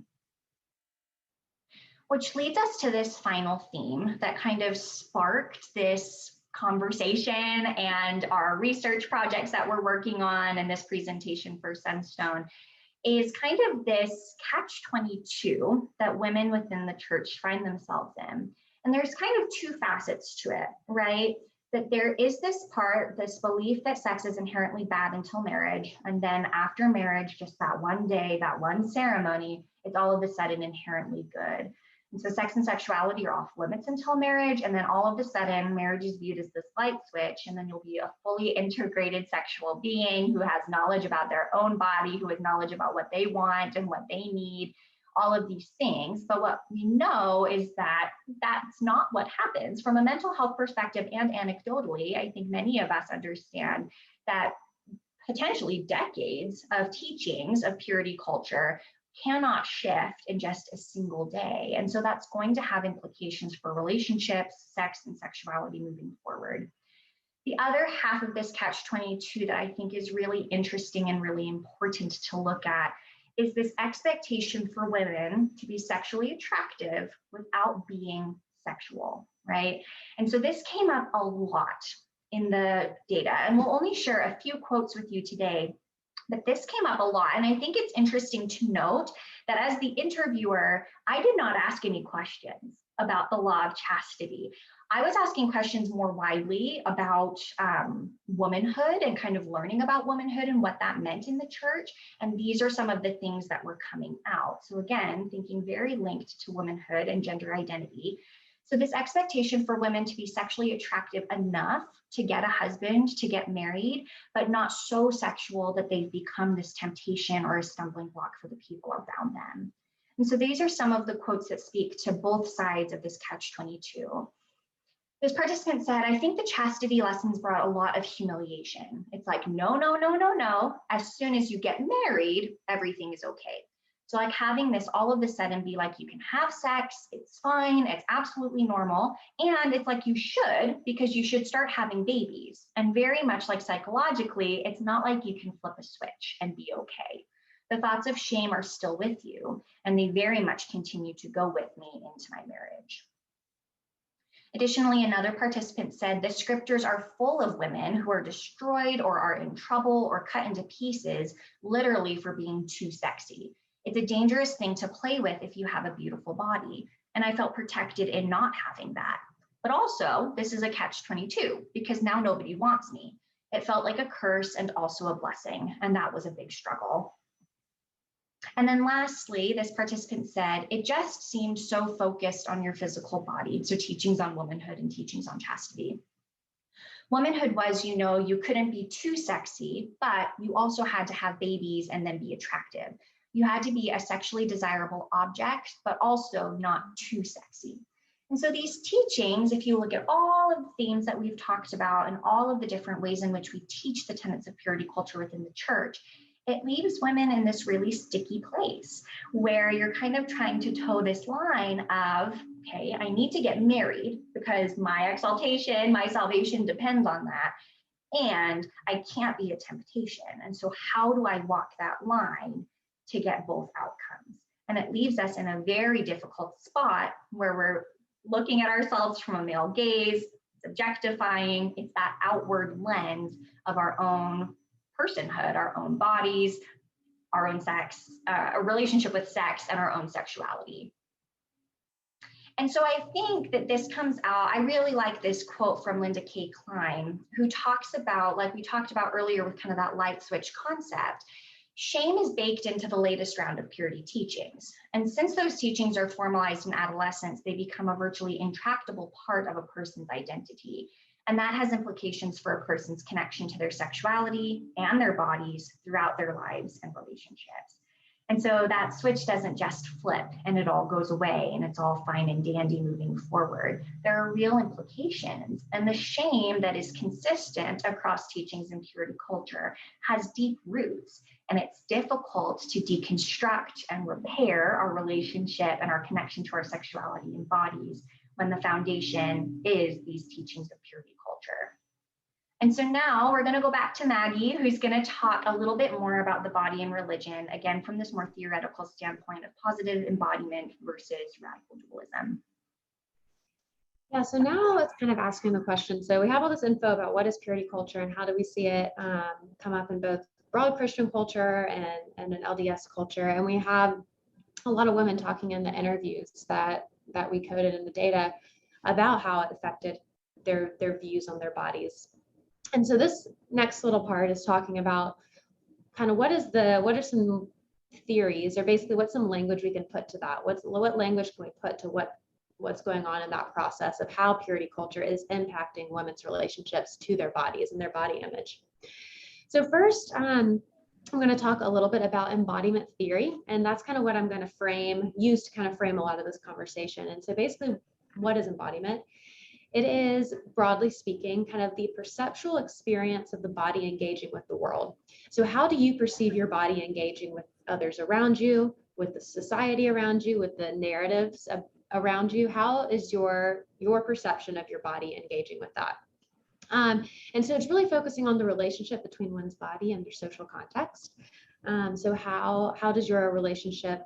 Which leads us to this final theme that kind of sparked this conversation and our research projects that we're working on and this presentation for Sunstone is kind of this catch-22 that women within the church find themselves in. And there's kind of two facets to it, right? That there is this part, this belief that sex is inherently bad until marriage. And then after marriage, just that one day, that one ceremony, it's all of a sudden inherently good. And so sex and sexuality are off limits until marriage. And then all of a sudden, marriage is viewed as this light switch. And then you'll be a fully integrated sexual being who has knowledge about their own body, who has knowledge about what they want and what they need, all of these things. But what we know is that that's not what happens from a mental health perspective. And anecdotally, I think many of us understand that potentially decades of teachings of purity culture cannot shift in just a single day. And so that's going to have implications for relationships, sex, and sexuality moving forward. The other half of this catch-22 that I think is really interesting and really important to look at is this expectation for women to be sexually attractive without being sexual, right? And so this came up a lot in the data, and we'll only share a few quotes with you today. But this came up a lot. And I think it's interesting to note that as the interviewer, I did not ask any questions about the law of chastity. I was asking questions more widely about womanhood and kind of learning about womanhood and what that meant in the church. And these are some of the things that were coming out. So again, thinking very linked to womanhood and gender identity. So this expectation for women to be sexually attractive enough to get a husband, to get married, but not so sexual that they've become this temptation or a stumbling block for the people around them. And so these are some of the quotes that speak to both sides of this catch-22. This participant said, I think the chastity lessons brought a lot of humiliation. It's like, no, no, no, no, no. As soon as you get married, everything is okay. So like having this all of a sudden be like, you can have sex, it's fine, it's absolutely normal. And it's like you should, because you should start having babies. And very much like psychologically, it's not like you can flip a switch and be okay. The thoughts of shame are still with you, and they very much continue to go with me into my marriage. Additionally, another participant said the scriptures are full of women who are destroyed or are in trouble or cut into pieces, literally for being too sexy. It's a dangerous thing to play with if you have a beautiful body. And I felt protected in not having that. But also, this is a catch-22 because now nobody wants me. It felt like a curse and also a blessing. And that was a big struggle. And then lastly, this participant said, it just seemed so focused on your physical body. So teachings on womanhood and teachings on chastity. Womanhood was, you couldn't be too sexy, but you also had to have babies and then be attractive. You had to be a sexually desirable object, but also not too sexy. And so these teachings, if you look at all of the themes that we've talked about and all of the different ways in which we teach the tenets of purity culture within the church, it leaves women in this really sticky place where you're kind of trying to toe this line of, okay, I need to get married because my exaltation, my salvation depends on that. And I can't be a temptation. And so how do I walk that line to get both outcomes? And it leaves us in a very difficult spot where we're looking at ourselves from a male gaze, it's objectifying, it's that outward lens of our own personhood, our own bodies, our own sex, a relationship with sex, and our own sexuality. And so I think that this comes out, I really like this quote from Linda K. Klein, who talks about, like we talked about earlier with kind of that light switch concept, shame is baked into the latest round of purity teachings. And since those teachings are formalized in adolescence, they become a virtually intractable part of a person's identity. And that has implications for a person's connection to their sexuality and their bodies throughout their lives and relationships. And so that switch doesn't just flip and it all goes away and it's all fine and dandy moving forward. There are real implications, and the shame that is consistent across teachings in purity culture has deep roots, and it's difficult to deconstruct and repair our relationship and our connection to our sexuality and bodies when the foundation is these teachings of purity culture. And so now we're going to go back to Maggie, who's going to talk a little bit more about the body and religion, again, from this more theoretical standpoint of positive embodiment versus radical dualism. Yeah, so now it's kind of asking the question. So we have all this info about what is purity culture and how do we see it come up in both broad Christian culture and an LDS culture. And we have a lot of women talking in the interviews that we coded in the data about how it affected their views on their bodies. And so this next little part is talking about kind of what are some theories, or basically what's some language we can put to that? What language can we put to what's going on in that process of how purity culture is impacting women's relationships to their bodies and their body image? So first, I'm going to talk a little bit about embodiment theory, and that's kind of what I'm going to use to kind of frame a lot of this conversation. And so basically, what is embodiment? It is, broadly speaking, kind of the perceptual experience of the body engaging with the world. So how do you perceive your body engaging with others around you, with the society around you, with the narratives around you? How is your perception of your body engaging with that? And so it's really focusing on the relationship between one's body and their social context. So how does your relationship,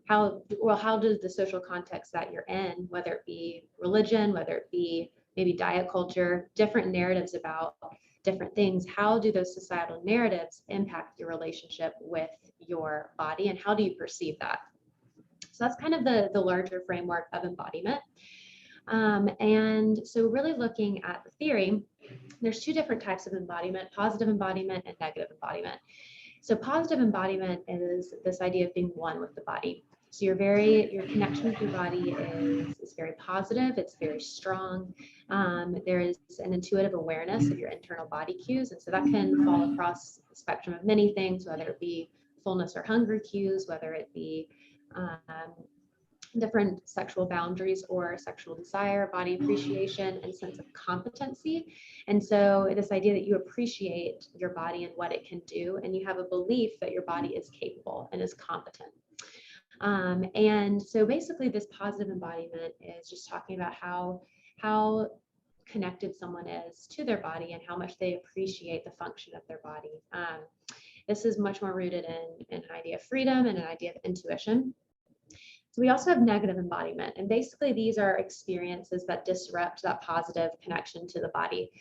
how does the social context that you're in, whether it be religion, whether it be maybe diet culture, different narratives about different things, how do those societal narratives impact your relationship with your body, and how do you perceive that? So that's kind of the larger framework of embodiment. And so really looking at the theory, there's two different types of embodiment: positive embodiment and negative embodiment. So positive embodiment is this idea of being one with the body. So your connection with your body is very positive. It's very strong. There is an intuitive awareness of your internal body cues. And so that can fall across the spectrum of many things, whether it be fullness or hunger cues, whether it be different sexual boundaries or sexual desire, body appreciation, and sense of competency. And so this idea that you appreciate your body and what it can do, and you have a belief that your body is capable and is competent. And so basically this positive embodiment is just talking about how connected someone is to their body and how much they appreciate the function of their body. This is much more rooted in an idea of freedom and an idea of intuition. So we also have negative embodiment, and basically these are experiences that disrupt that positive connection to the body.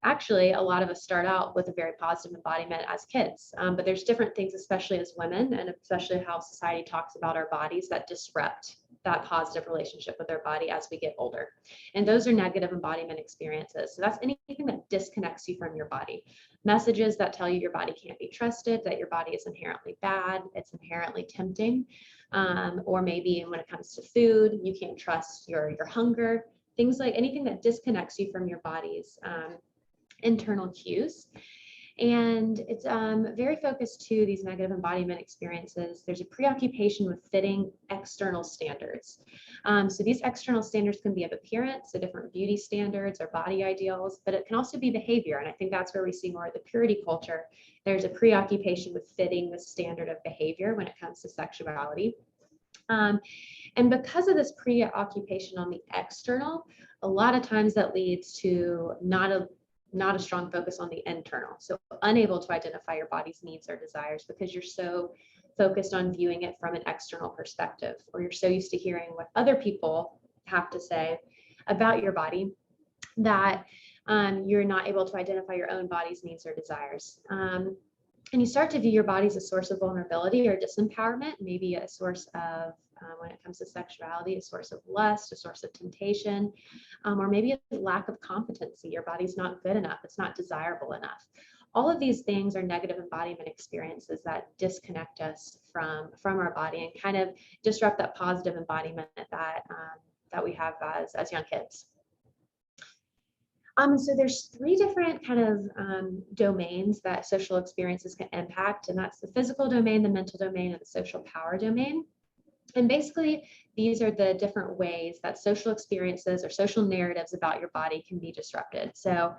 Actually, a lot of us start out with a very positive embodiment as kids, but there's different things, especially as women, and especially how society talks about our bodies, that disrupt that positive relationship with our body as we get older. And those are negative embodiment experiences. So that's anything that disconnects you from your body. Messages that tell you your body can't be trusted, that your body is inherently bad, it's inherently tempting, or maybe when it comes to food, you can't trust your hunger, things like anything that disconnects you from your body's internal cues. And it's very focused to these negative embodiment experiences. There's a preoccupation with fitting external standards. So these external standards can be of appearance, so different beauty standards or body ideals, but it can also be behavior. And I think that's where we see more of the purity culture. There's a preoccupation with fitting the standard of behavior when it comes to sexuality. And because of this preoccupation on the external, a lot of times that leads to not a strong focus on the internal. So unable to identify your body's needs or desires because you're so focused on viewing it from an external perspective, or you're so used to hearing what other people have to say about your body that you're not able to identify your own body's needs or desires. And you start to view your body as a source of vulnerability or disempowerment, maybe a source of, when it comes to sexuality, a source of lust, a source of temptation, or maybe a lack of competency. Your body's not good enough, it's not desirable enough. All of these things are negative embodiment experiences that disconnect us from our body and kind of disrupt that positive embodiment that we have as young kids. So there's three different kind of domains that social experiences can impact, and that's the physical domain, the mental domain, and the social power domain. And basically, these are the different ways that social experiences or social narratives about your body can be disrupted. So,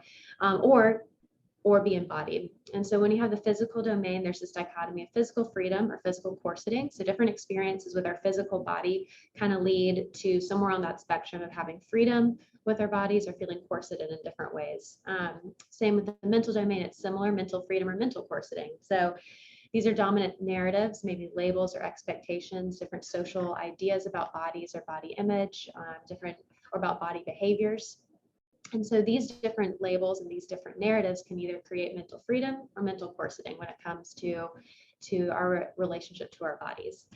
or be embodied. And so when you have the physical domain, there's this dichotomy of physical freedom or physical corseting. So different experiences with our physical body kind of lead to somewhere on that spectrum of having freedom with our bodies or feeling corseted in different ways. Same with the mental domain, it's similar, mental freedom or mental corseting. So these are dominant narratives, maybe labels or expectations, different social ideas about bodies or body image, or about body behaviors. And so these different labels and these different narratives can either create mental freedom or mental corseting when it comes to our relationship to our bodies.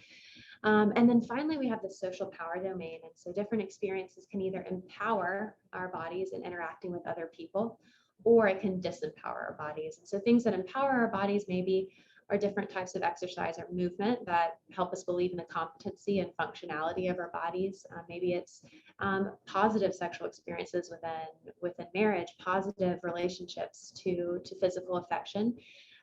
And then finally, we have the social power domain. And so different experiences can either empower our bodies in interacting with other people, or it can disempower our bodies. And so things that empower our bodies maybe are different types of exercise or movement that help us believe in the competency and functionality of our bodies. Maybe it's positive sexual experiences within marriage, positive relationships to physical affection.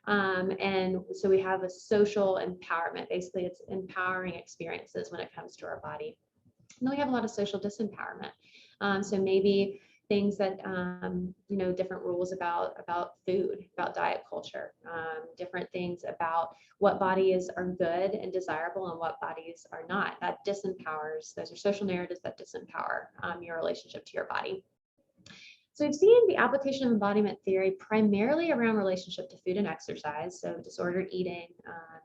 And so we have a social empowerment. Basically, it's empowering experiences when it comes to our body. And then we have a lot of social disempowerment. So maybe things that, different rules about food, about diet culture, different things about what bodies are good and desirable and what bodies are not. That disempowers, those are social narratives that disempower your relationship to your body. So we've seen the application of embodiment theory primarily around relationship to food and exercise, so disordered eating,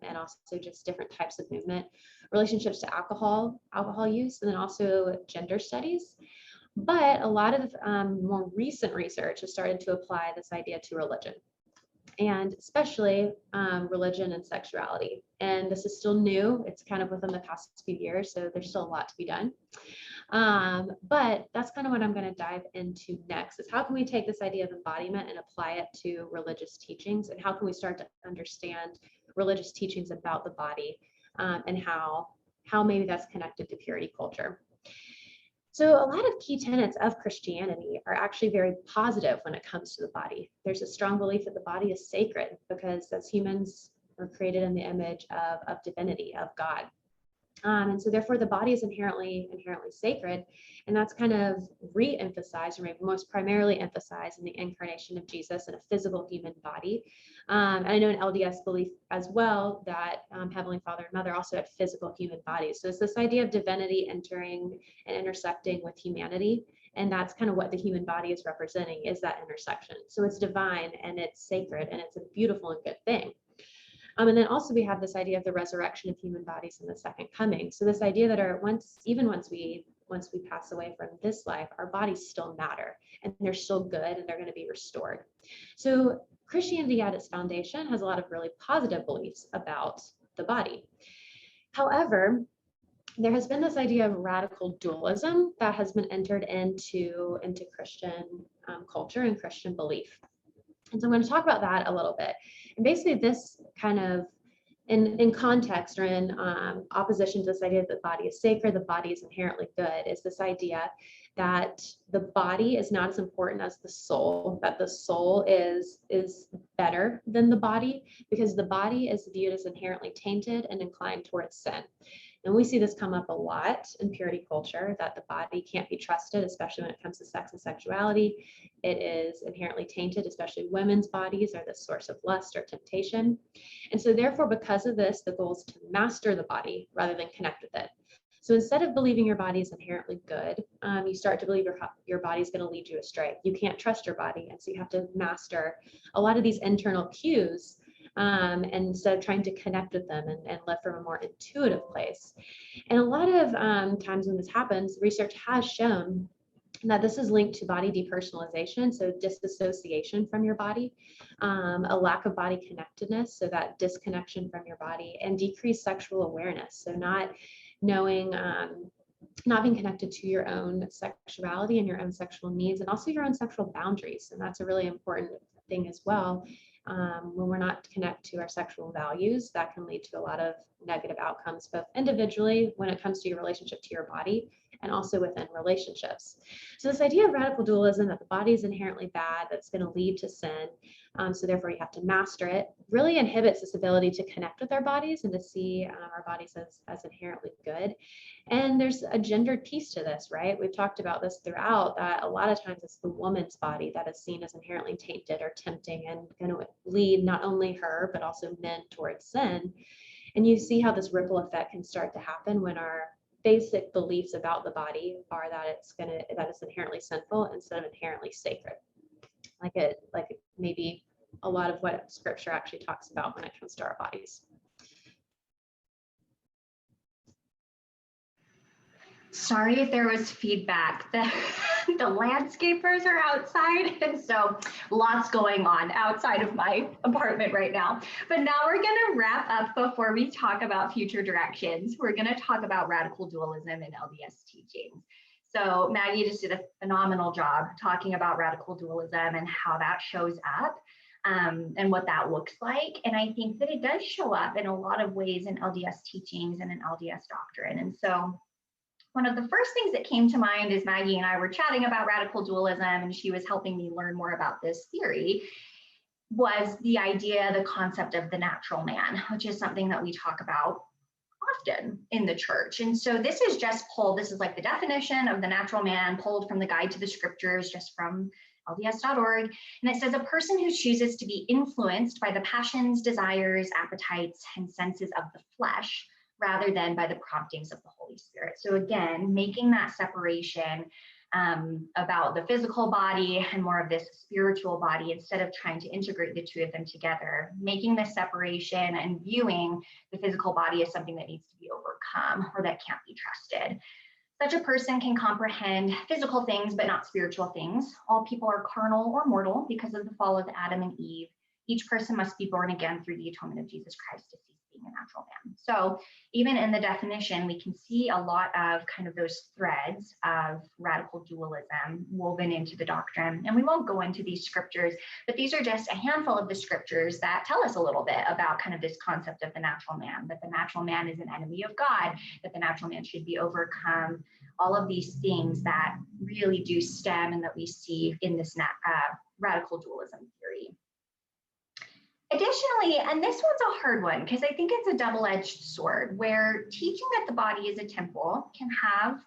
and also just different types of movement, relationships to alcohol use, and then also gender studies. But a lot of more recent research has started to apply this idea to religion, and especially religion and sexuality. And this is still new. It's kind of within the past few years, so there's still a lot to be done. But that's kind of what I'm going to dive into next, is how can we take this idea of embodiment and apply it to religious teachings, and how can we start to understand religious teachings about the body, and how maybe that's connected to purity culture. So a lot of key tenets of Christianity are actually very positive when it comes to the body. There's a strong belief that the body is sacred because as humans we're created in the image of divinity, of God. And so therefore the body is inherently sacred, and that's kind of re-emphasized, or maybe most primarily emphasized in the incarnation of Jesus in a physical human body. And I know in LDS belief as well that Heavenly Father and Mother also had physical human bodies. So it's this idea of divinity entering and intersecting with humanity, and that's kind of what the human body is representing, is that intersection. So it's divine and it's sacred and it's a beautiful and good thing. And then also we have this idea of the resurrection of human bodies in the second coming. So this idea that once we pass away from this life, our bodies still matter and they're still good and they're going to be restored. So Christianity at its foundation has a lot of really positive beliefs about the body. However, there has been this idea of radical dualism that has been entered into Christian culture and Christian belief. And so I'm going to talk about that a little bit. And basically this kind of, in context or in opposition to this idea that the body is sacred, the body is inherently good, is this idea that the body is not as important as the soul, that the soul is better than the body because the body is viewed as inherently tainted and inclined towards sin. And we see this come up a lot in purity culture, that the body can't be trusted, especially when it comes to sex and sexuality. It is inherently tainted, especially women's bodies are the source of lust or temptation. And so therefore, because of this, the goal is to master the body rather than connect with it. So instead of believing your body is inherently good, you start to believe your body is going to lead you astray. You can't trust your body. And so you have to master a lot of these internal cues, and instead of trying to connect with them and live from a more intuitive place. And a lot of times when this happens, research has shown that this is linked to body depersonalization, so disassociation from your body, a lack of body connectedness, so that disconnection from your body, and decreased sexual awareness, so not knowing, not being connected to your own sexuality and your own sexual needs, and also your own sexual boundaries. And that's a really important thing as well. When we're not connected to our sexual values, that can lead to a lot of negative outcomes, both individually when it comes to your relationship to your body, and also within relationships. So this idea of radical dualism, that the body is inherently bad, that's going to lead to sin, so therefore you have to master it, really inhibits this ability to connect with our bodies and to see our bodies as inherently good. And there's a gendered piece to this, right? We've talked about this throughout, that a lot of times it's the woman's body that is seen as inherently tainted or tempting and going to lead not only her, but also men towards sin. And you see how this ripple effect can start to happen when our basic beliefs about the body are that it's inherently sinful instead of inherently sacred. Like maybe a lot of what scripture actually talks about when it comes to our bodies. Sorry if there was feedback. The landscapers are outside, and so lots going on outside of my apartment right now. But now we're going to wrap up before we talk about future directions. We're going to talk about radical dualism and LDS teachings. So Maggie just did a phenomenal job talking about radical dualism and how that shows up. And what that looks like. And I think that it does show up in a lot of ways in LDS teachings and in LDS doctrine. And so one of the first things that came to mind is Maggie and I were chatting about radical dualism, and she was helping me learn more about this theory, was the idea, the concept of the natural man, which is something that we talk about often in the church. And so this is just pulled, this is like the definition of the natural man pulled from the Guide to the Scriptures, just from LDS.org. And it says, a person who chooses to be influenced by the passions, desires, appetites, and senses of the flesh, rather than by the promptings of the Holy Spirit. So again, making that separation about the physical body and more of this spiritual body, instead of trying to integrate the two of them together, making this separation and viewing the physical body as something that needs to be overcome or that can't be trusted. Such a person can comprehend physical things, but not spiritual things. All people are carnal or mortal because of the fall of Adam and Eve. Each person must be born again through the atonement of Jesus Christ to cease being a natural man. So even in the definition, we can see a lot of kind of those threads of radical dualism woven into the doctrine. And we won't go into these scriptures, but these are just a handful of the scriptures that tell us a little bit about kind of this concept of the natural man, that the natural man is an enemy of God, that the natural man should be overcome, all of these things that really do stem and that we see in this radical dualism theory. Additionally, and this one's a hard one because I think it's a double-edged sword, where teaching that the body is a temple can have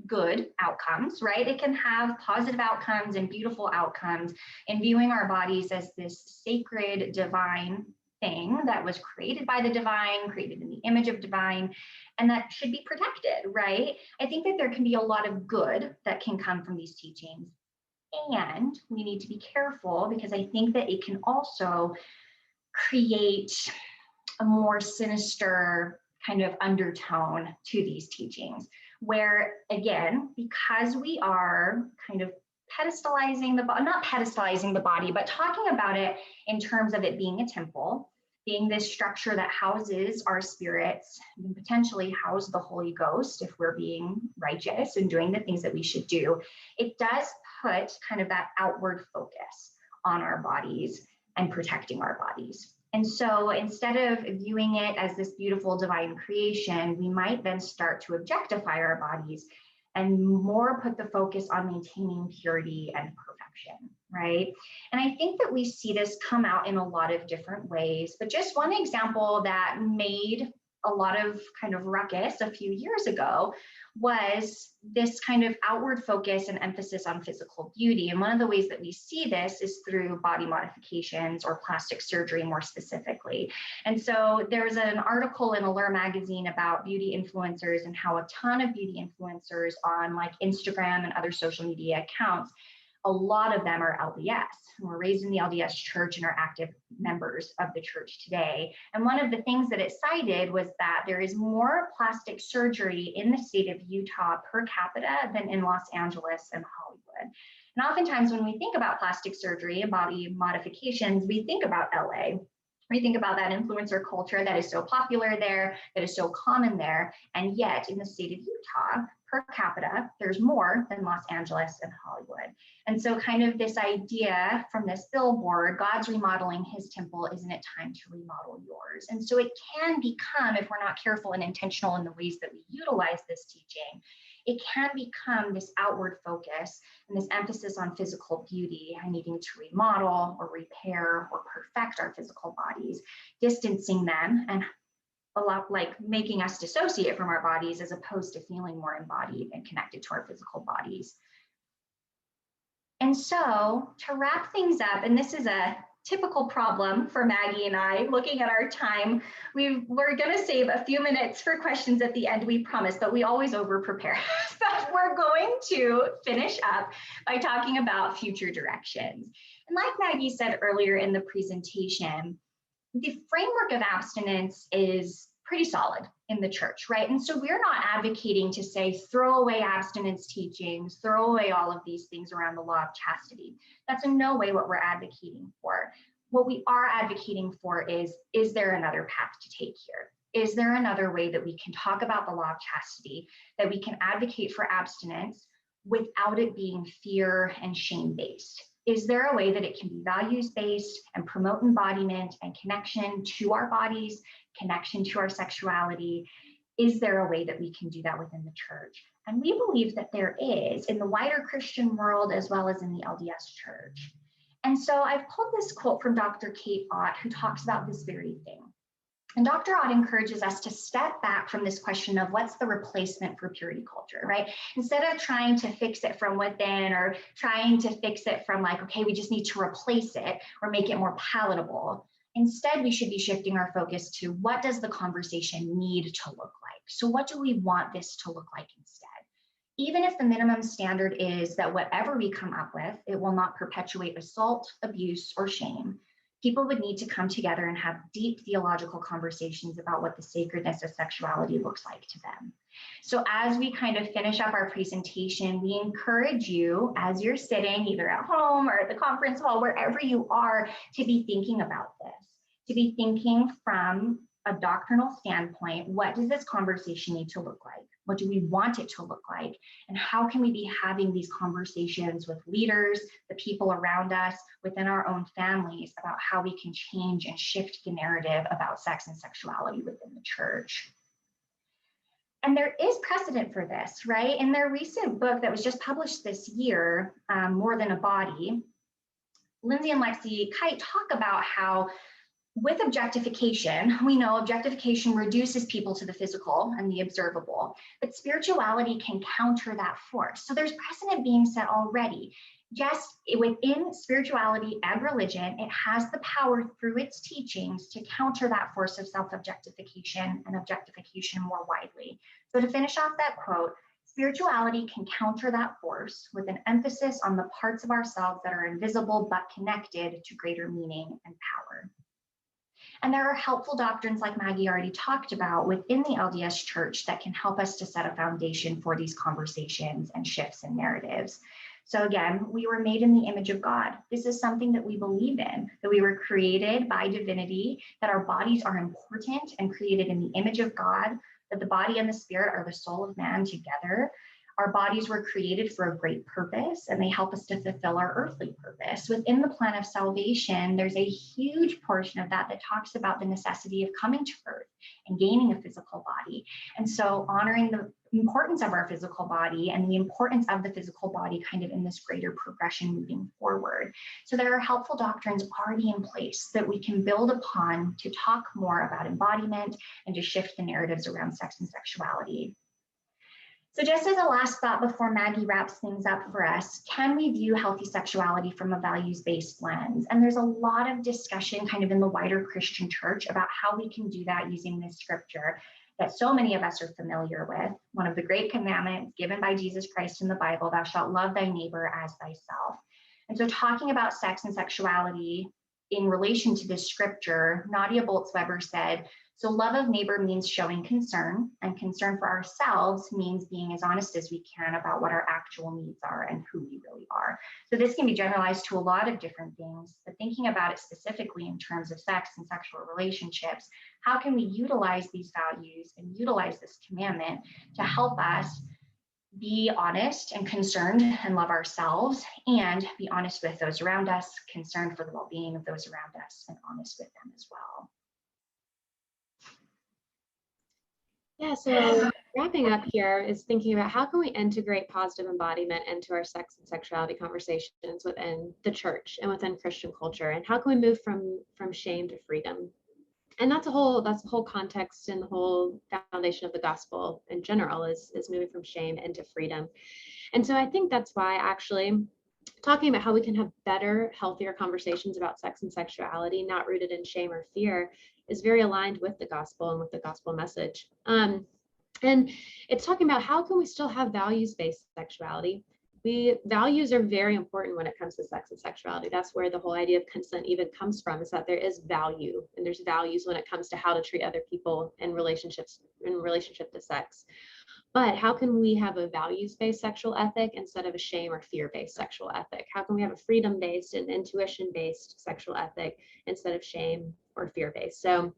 good outcomes, right? It can have positive outcomes and beautiful outcomes in viewing our bodies as this sacred, divine thing that was created by the divine, created in the image of divine, and that should be protected, right? I think that there can be a lot of good that can come from these teachings. And we need to be careful because I think that it can also create a more sinister kind of undertone to these teachings, where again, because we are kind of pedestalizing not pedestalizing the body, but talking about it in terms of it being a temple, being this structure that houses our spirits, and potentially house the Holy Ghost if we're being righteous and doing the things that we should do, it does put kind of that outward focus on our bodies and protecting our bodies. And so instead of viewing it as this beautiful divine creation, we might then start to objectify our bodies and more put the focus on maintaining purity and perfection, right? And I think that we see this come out in a lot of different ways, but just one example that made a lot of kind of ruckus a few years ago was this kind of outward focus and emphasis on physical beauty. And one of the ways that we see this is through body modifications or plastic surgery more specifically. And so there's an article in Allure magazine about beauty influencers and how a ton of beauty influencers on like Instagram and other social media accounts, a lot of them are LDS. We're raised in the LDS Church and are active members of the church today. And one of the things that it cited was that there is more plastic surgery in the state of Utah per capita than in Los Angeles and Hollywood. And oftentimes when we think about plastic surgery and body modifications, we think about LA. We think about that influencer culture that is so popular there, that is so common there. And yet in the state of Utah, per capita, there's more than Los Angeles and Hollywood. And so kind of this idea from this billboard, God's remodeling his temple, isn't it time to remodel yours? And so it can become, if we're not careful and intentional in the ways that we utilize this teaching, it can become this outward focus and this emphasis on physical beauty and needing to remodel or repair or perfect our physical bodies, distancing them and a lot like making us dissociate from our bodies as opposed to feeling more embodied and connected to our physical bodies. And so to wrap things up, and this is a typical problem for Maggie and I, looking at our time, we're going to save a few minutes for questions at the end, we promise, but we always over prepare. So we're going to finish up by talking about future directions. And like Maggie said earlier in the presentation, the framework of abstinence is pretty solid in the church, right? And so we're not advocating to say, throw away abstinence teachings, throw away all of these things around the law of chastity. That's in no way what we're advocating for. What we are advocating for is there another path to take here? Is there another way that we can talk about the law of chastity, that we can advocate for abstinence without it being fear and shame-based? Is there a way that it can be values-based and promote embodiment and connection to our bodies, connection to our sexuality? Is there a way that we can do that within the church? And we believe that there is in the wider Christian world as well as in the LDS Church. And so I've pulled this quote from Dr. Kate Ott, who talks about this very thing. And Dr. Ott encourages us to step back from this question of what's the replacement for purity culture, right? Instead of trying to fix it from within or trying to fix it from like, okay, we just need to replace it or make it more palatable. Instead, we should be shifting our focus to what does the conversation need to look like? So what do we want this to look like instead? Even if the minimum standard is that whatever we come up with, it will not perpetuate assault, abuse, or shame, people would need to come together and have deep theological conversations about what the sacredness of sexuality looks like to them. So as we kind of finish up our presentation, we encourage you, as you're sitting either at home or at the conference hall, wherever you are, to be thinking about this, to be thinking from a doctrinal standpoint, what does this conversation need to look like? What do we want it to look like? And how can we be having these conversations with leaders, the people around us, within our own families, about how we can change and shift the narrative about sex and sexuality within the church? And there is precedent for this, right? In their recent book that was just published this year, More Than a Body, Lindsay and Lexi Kite talk about how with objectification, we know objectification reduces people to the physical and the observable, but spirituality can counter that force. So there's precedent being set already. Just within spirituality and religion, it has the power through its teachings to counter that force of self-objectification and objectification more widely. So to finish off that quote, spirituality can counter that force with an emphasis on the parts of ourselves that are invisible but connected to greater meaning and power. And there are helpful doctrines like Maggie already talked about within the LDS Church that can help us to set a foundation for these conversations and shifts in narratives. So again, we were made in the image of God. This is something that we believe in, that we were created by divinity, that our bodies are important and created in the image of God, that the body and the spirit are the soul of man together. Our bodies were created for a great purpose, and they help us to fulfill our earthly purpose. Within the plan of salvation, there's a huge portion of that that talks about the necessity of coming to earth and gaining a physical body. And so honoring the importance of our physical body and the importance of the physical body kind of in this greater progression moving forward. So there are helpful doctrines already in place that we can build upon to talk more about embodiment and to shift the narratives around sex and sexuality. So just as a last thought before Maggie wraps things up for us, can we view healthy sexuality from a values-based lens? And there's a lot of discussion kind of in the wider Christian church about how we can do that using this scripture that so many of us are familiar with. One of the great commandments given by Jesus Christ in the Bible, thou shalt love thy neighbor as thyself. And so talking about sex and sexuality in relation to this scripture, Nadia Bolz-Weber said, so love of neighbor means showing concern, and concern for ourselves means being as honest as we can about what our actual needs are and who we really are. So this can be generalized to a lot of different things, but thinking about it specifically in terms of sex and sexual relationships, how can we utilize these values and utilize this commandment to help us be honest and concerned and love ourselves, and be honest with those around us, concerned for the well-being of those around us, and honest with them as well. Yeah, so wrapping up here is thinking about how can we integrate positive embodiment into our sex and sexuality conversations within the church and within Christian culture, and how can we move from shame to freedom? And that's the whole context and the whole foundation of the gospel in general is moving from shame into freedom. And so I think that's why actually talking about how we can have better, healthier conversations about sex and sexuality, not rooted in shame or fear, is very aligned with the gospel and with the gospel message. And it's talking about how can we still have values-based sexuality. Values are very important when it comes to sex and sexuality. That's where the whole idea of consent even comes from, is that there is value and there's values when it comes to how to treat other people in relationship to sex. But how can we have a values-based sexual ethic instead of a shame or fear-based sexual ethic? How can we have a freedom-based and intuition-based sexual ethic instead of shame or fear-based? So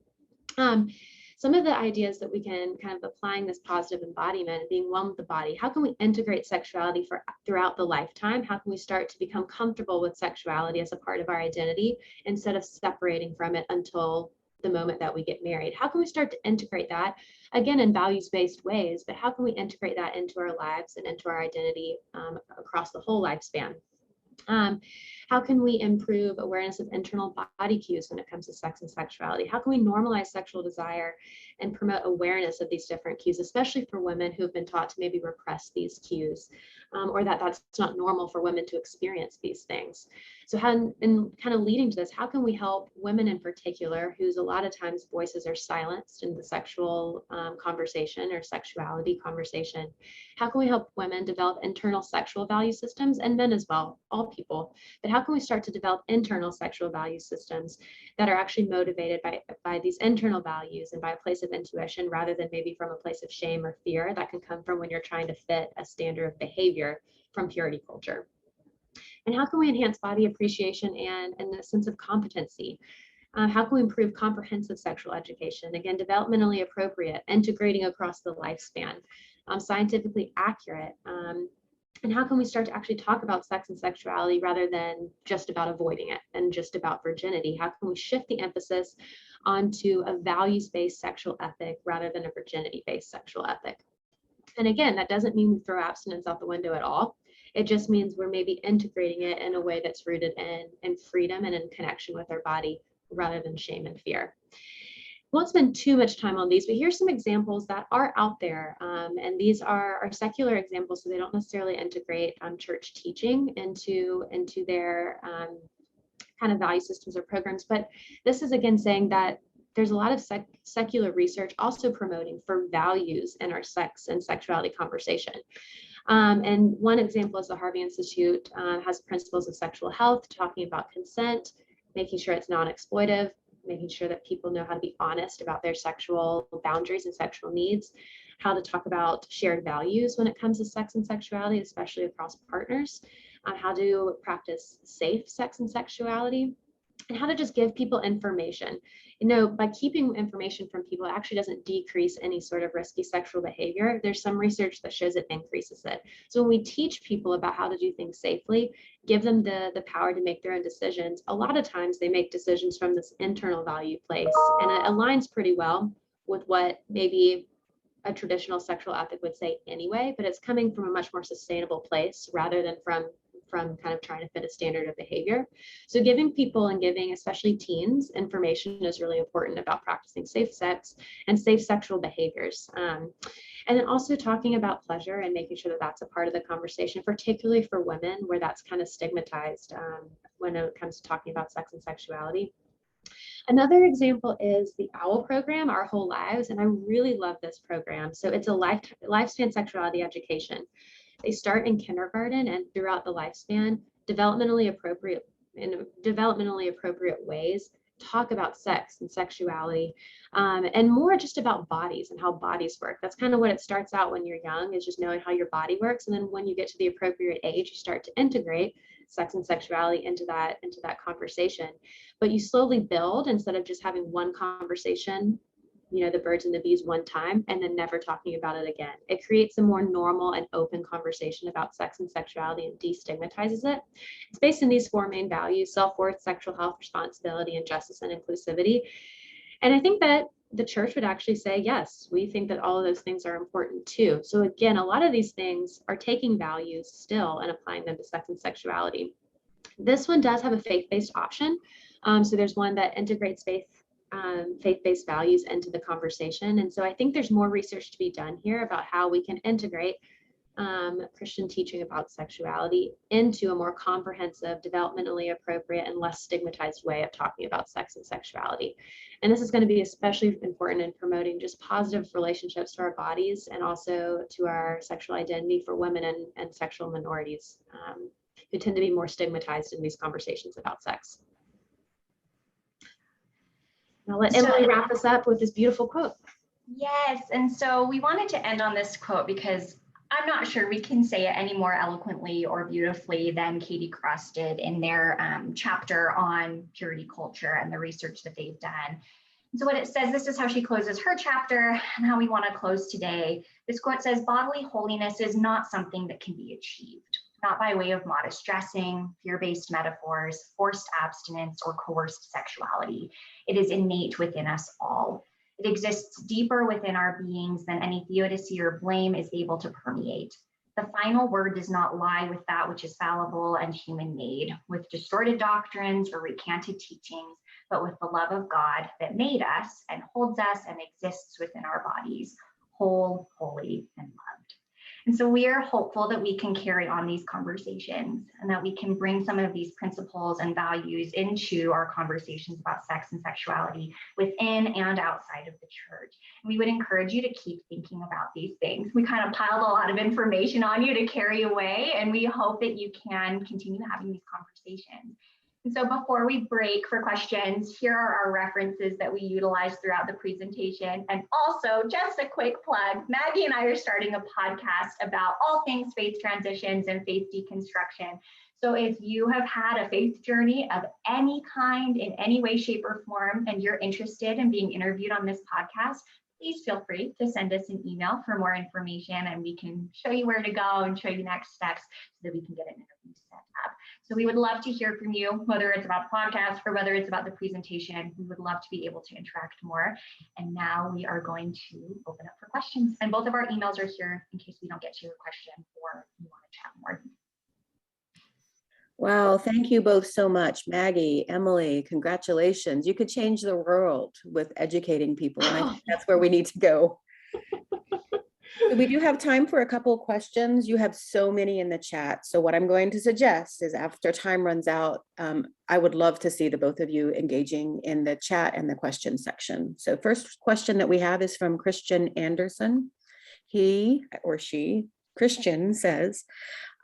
some of the ideas that we can kind of applying this positive embodiment, being one with the body, how can we integrate sexuality throughout the lifetime? How can we start to become comfortable with sexuality as a part of our identity instead of separating from it until the moment that we get married? How can we start to integrate that, again, in values-based ways, but how can we integrate that into our lives and into our identity across the whole lifespan? How can we improve awareness of internal body cues when it comes to sex and sexuality? How can we normalize sexual desire and promote awareness of these different cues, especially for women who have been taught to maybe repress these cues, or that's not normal for women to experience these things? So and kind of leading to this, how can we help women in particular, whose a lot of times voices are silenced in the sexual conversation or sexuality conversation? How can we help women develop internal sexual value systems, and men as well, all people? But how can we start to develop internal sexual value systems that are actually motivated by these internal values and by a place of intuition, rather than maybe from a place of shame or fear that can come from when you're trying to fit a standard of behavior from purity culture? And how can we enhance body appreciation and the sense of competency? How can we improve comprehensive sexual education? Again, developmentally appropriate, integrating across the lifespan, scientifically accurate. And how can we start to actually talk about sex and sexuality rather than just about avoiding it and just about virginity? How can we shift the emphasis onto a values-based sexual ethic rather than a virginity-based sexual ethic? And again, that doesn't mean we throw abstinence out the window at all. It just means we're maybe integrating it in a way that's rooted in freedom and in connection with our body rather than shame and fear. I won't spend too much time on these, but here's some examples that are out there. And these are secular examples, so they don't necessarily integrate church teaching into their kind of value systems or programs. But this is, again, saying that there's a lot of secular research also promoting for values in our sex and sexuality conversation. And one example is the Harvey Institute has principles of sexual health, talking about consent, making sure it's non-exploitive, making sure that people know how to be honest about their sexual boundaries and sexual needs, how to talk about shared values when it comes to sex and sexuality, especially across partners, how to practice safe sex and sexuality, and how to just give people information. By keeping information from people, it actually doesn't decrease any sort of risky sexual behavior. There's some research that shows it increases it. So when we teach people about how to do things safely, give them the power to make their own decisions, a lot of times they make decisions from this internal value place, and it aligns pretty well with what maybe a traditional sexual ethic would say anyway, but it's coming from a much more sustainable place rather than from kind of trying to fit a standard of behavior. So giving people and giving especially teens information is really important about practicing safe sex and safe sexual behaviors. And then also talking about pleasure and making sure that that's a part of the conversation, particularly for women, where that's kind of stigmatized when it comes to talking about sex and sexuality. Another example is the OWL program, Our Whole Lives, and I really love this program. So it's a lifespan sexuality education. They start in kindergarten and throughout the lifespan, developmentally appropriate ways, talk about sex and sexuality, and more just about bodies and how bodies work. That's kind of what it starts out when you're young, is just knowing how your body works. And then when you get to the appropriate age, you start to integrate sex and sexuality into that conversation. But you slowly build, instead of just having one conversation, the birds and the bees one time and then never talking about it again. It creates a more normal and open conversation about sex and sexuality and destigmatizes it. It's based in these four main values: self-worth, sexual health, responsibility, and justice and inclusivity. And I think that the church would actually say, yes, we think that all of those things are important too. So again, a lot of these things are taking values still and applying them to sex and sexuality. This one does have a faith-based option. So there's one that integrates faith-based values into the conversation. And so I think there's more research to be done here about how we can integrate Christian teaching about sexuality into a more comprehensive, developmentally appropriate, and less stigmatized way of talking about sex and sexuality. And this is going to be especially important in promoting just positive relationships to our bodies and also to our sexual identity for women and sexual minorities who tend to be more stigmatized in these conversations about sex. I'll let Emily wrap us up with this beautiful quote. Yes, and so we wanted to end on this quote because I'm not sure we can say it any more eloquently or beautifully than Katie Cross did in their chapter on purity culture and the research that they've done. And so what it says, this is how she closes her chapter and how we want to close today. This quote says, bodily holiness is not something that can be achieved, not by way of modest dressing, fear-based metaphors, forced abstinence, or coerced sexuality. It is innate within us all. It exists deeper within our beings than any theodicy or blame is able to permeate. The final word does not lie with that which is fallible and human-made, with distorted doctrines or recanted teachings, but with the love of God that made us and holds us and exists within our bodies, whole, holy, and loved. And so we are hopeful that we can carry on these conversations and that we can bring some of these principles and values into our conversations about sex and sexuality within and outside of the church. And we would encourage you to keep thinking about these things. We kind of piled a lot of information on you to carry away, and we hope that you can continue having these conversations. And so before we break for questions, here are our references that we utilize throughout the presentation. And also, just a quick plug, Maggie and I are starting a podcast about all things faith transitions and faith deconstruction. So if you have had a faith journey of any kind, in any way, shape, or form, and you're interested in being interviewed on this podcast, please feel free to send us an email for more information, and we can show you where to go and show you next steps so that we can get an interview set up. So we would love to hear from you, whether it's about the podcast or whether it's about the presentation. We would love to be able to interact more. And now we are going to open up for questions. And both of our emails are here in case we don't get to your question or you want to chat more. Wow, thank you both so much. Maggie, Emily, congratulations. You could change the world with educating people, and I think that's where we need to go. So we do have time for a couple of questions. You have so many in the chat. So what I'm going to suggest is after time runs out, I would love to see the both of you engaging in the chat and the question section. So first question that we have is from Christian Anderson. He or she, Christian, says,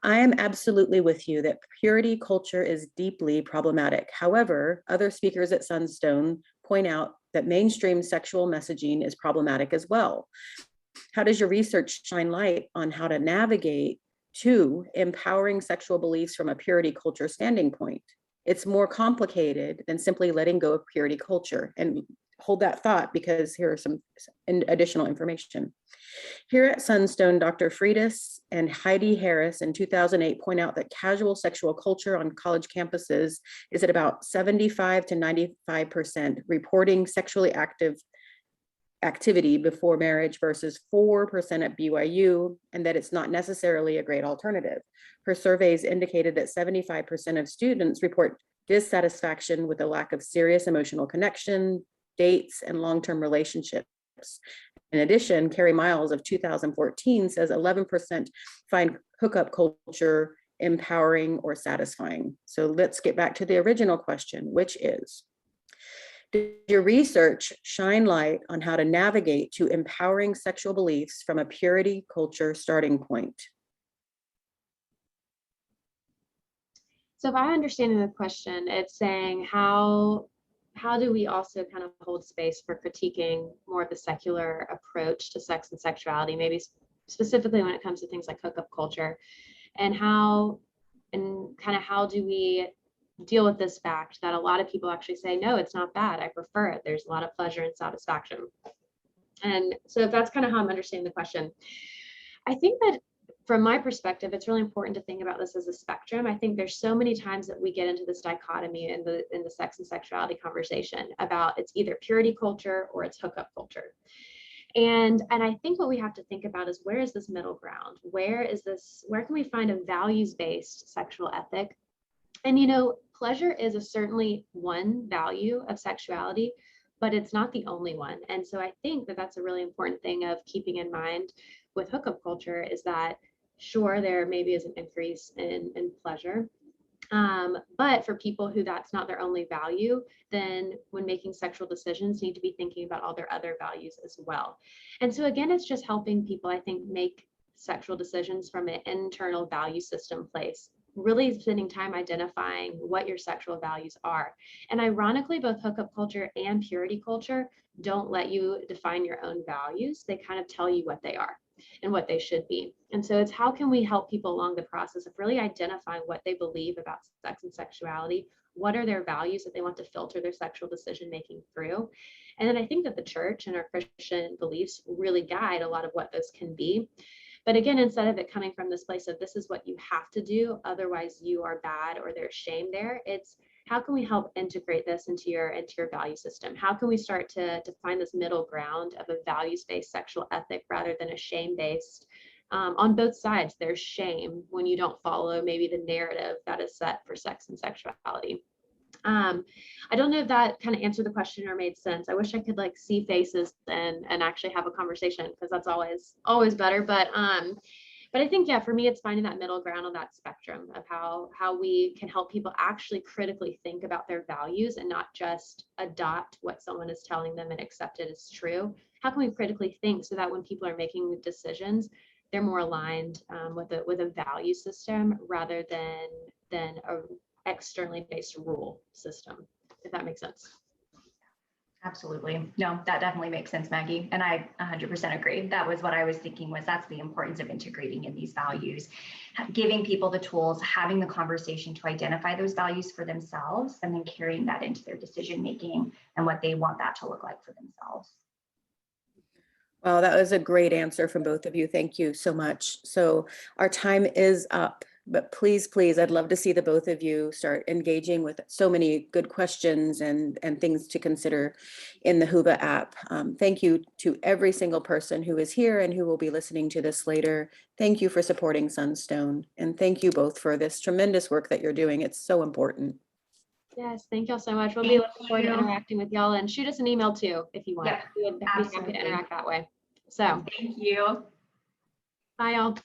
I am absolutely with you that purity culture is deeply problematic. However, other speakers at Sunstone point out that mainstream sexual messaging is problematic as well. How does your research shine light on how to navigate to empowering sexual beliefs from a purity culture standing point? It's more complicated than simply letting go of purity culture. And hold that thought, because here are some additional information. Here at Sunstone, Dr. Friedis and Heidi Harris in 2008 point out that casual sexual culture on college campuses is at about 75 to 95% reporting sexually active activity before marriage versus 4% at BYU, and that it's not necessarily a great alternative. Her surveys indicated that 75% of students report dissatisfaction with a lack of serious emotional connection, dates, and long-term relationships. In addition, Carrie Miles of 2014 says 11% find hookup culture empowering or satisfying. So let's get back to the original question, which is, did your research shine light on how to navigate to empowering sexual beliefs from a purity culture starting point? So if I understand the question, it's saying how do we also kind of hold space for critiquing more of the secular approach to sex and sexuality, maybe specifically when it comes to things like hookup culture, and how do we deal with this fact that a lot of people actually say, no, it's not bad, I prefer it, there's a lot of pleasure and satisfaction. And so if that's kind of how I'm understanding the question, I think that from my perspective, it's really important to think about this as a spectrum. I think there's so many times that we get into this dichotomy in the sex and sexuality conversation about it's either purity culture or it's hookup culture. And I think what we have to think about is, where is this middle ground? Where can we find a values-based sexual ethic? And, you know, pleasure is certainly one value of sexuality, but it's not the only one. And so I think that that's a really important thing of keeping in mind with hookup culture, is that sure, there maybe is an increase in pleasure. But for people who that's not their only value, then when making sexual decisions, need to be thinking about all their other values as well. And so again, it's just helping people, I think, make sexual decisions from an internal value system place, really spending time identifying what your sexual values are. And ironically, both hookup culture and purity culture don't let you define your own values. They kind of tell you what they are and what they should be. And so it's, how can we help people along the process of really identifying what they believe about sex and sexuality? What are their values that they want to filter their sexual decision making through? And then I think that the church and our Christian beliefs really guide a lot of what those can be. But again, instead of it coming from this place of this is what you have to do, otherwise you are bad or there's shame there, it's how can we help integrate this into your value system? How can we start to find this middle ground of a values-based sexual ethic rather than a shame-based? On both sides, there's shame when you don't follow maybe the narrative that is set for sex and sexuality. I don't know if that kind of answered the question or made sense. I wish I could like see faces and actually have a conversation, because that's always better. But I think, yeah, for me, it's finding that middle ground on that spectrum of how we can help people actually critically think about their values and not just adopt what someone is telling them and accept it as true. How can we critically think so that when people are making decisions, they're more aligned with a value system rather than a externally based rule system, if that makes sense. Absolutely. No, that definitely makes sense, Maggie. And I 100% agree. That was what I was thinking, was that's the importance of integrating in these values, giving people the tools, having the conversation to identify those values for themselves, and then carrying that into their decision making and what they want that to look like for themselves. Well, that was a great answer from both of you. Thank you so much. So our time is up. But please, I'd love to see the both of you start engaging with so many good questions and things to consider in the Whova app. Thank you to every single person who is here and who will be listening to this later. Thank you for supporting Sunstone. And thank you both for this tremendous work that you're doing. It's so important. Yes, thank y'all so much. We'll be looking forward to interacting with y'all, and shoot us an email too if you want. Yep, We would be happy to interact that way. So thank you. bye, y'all.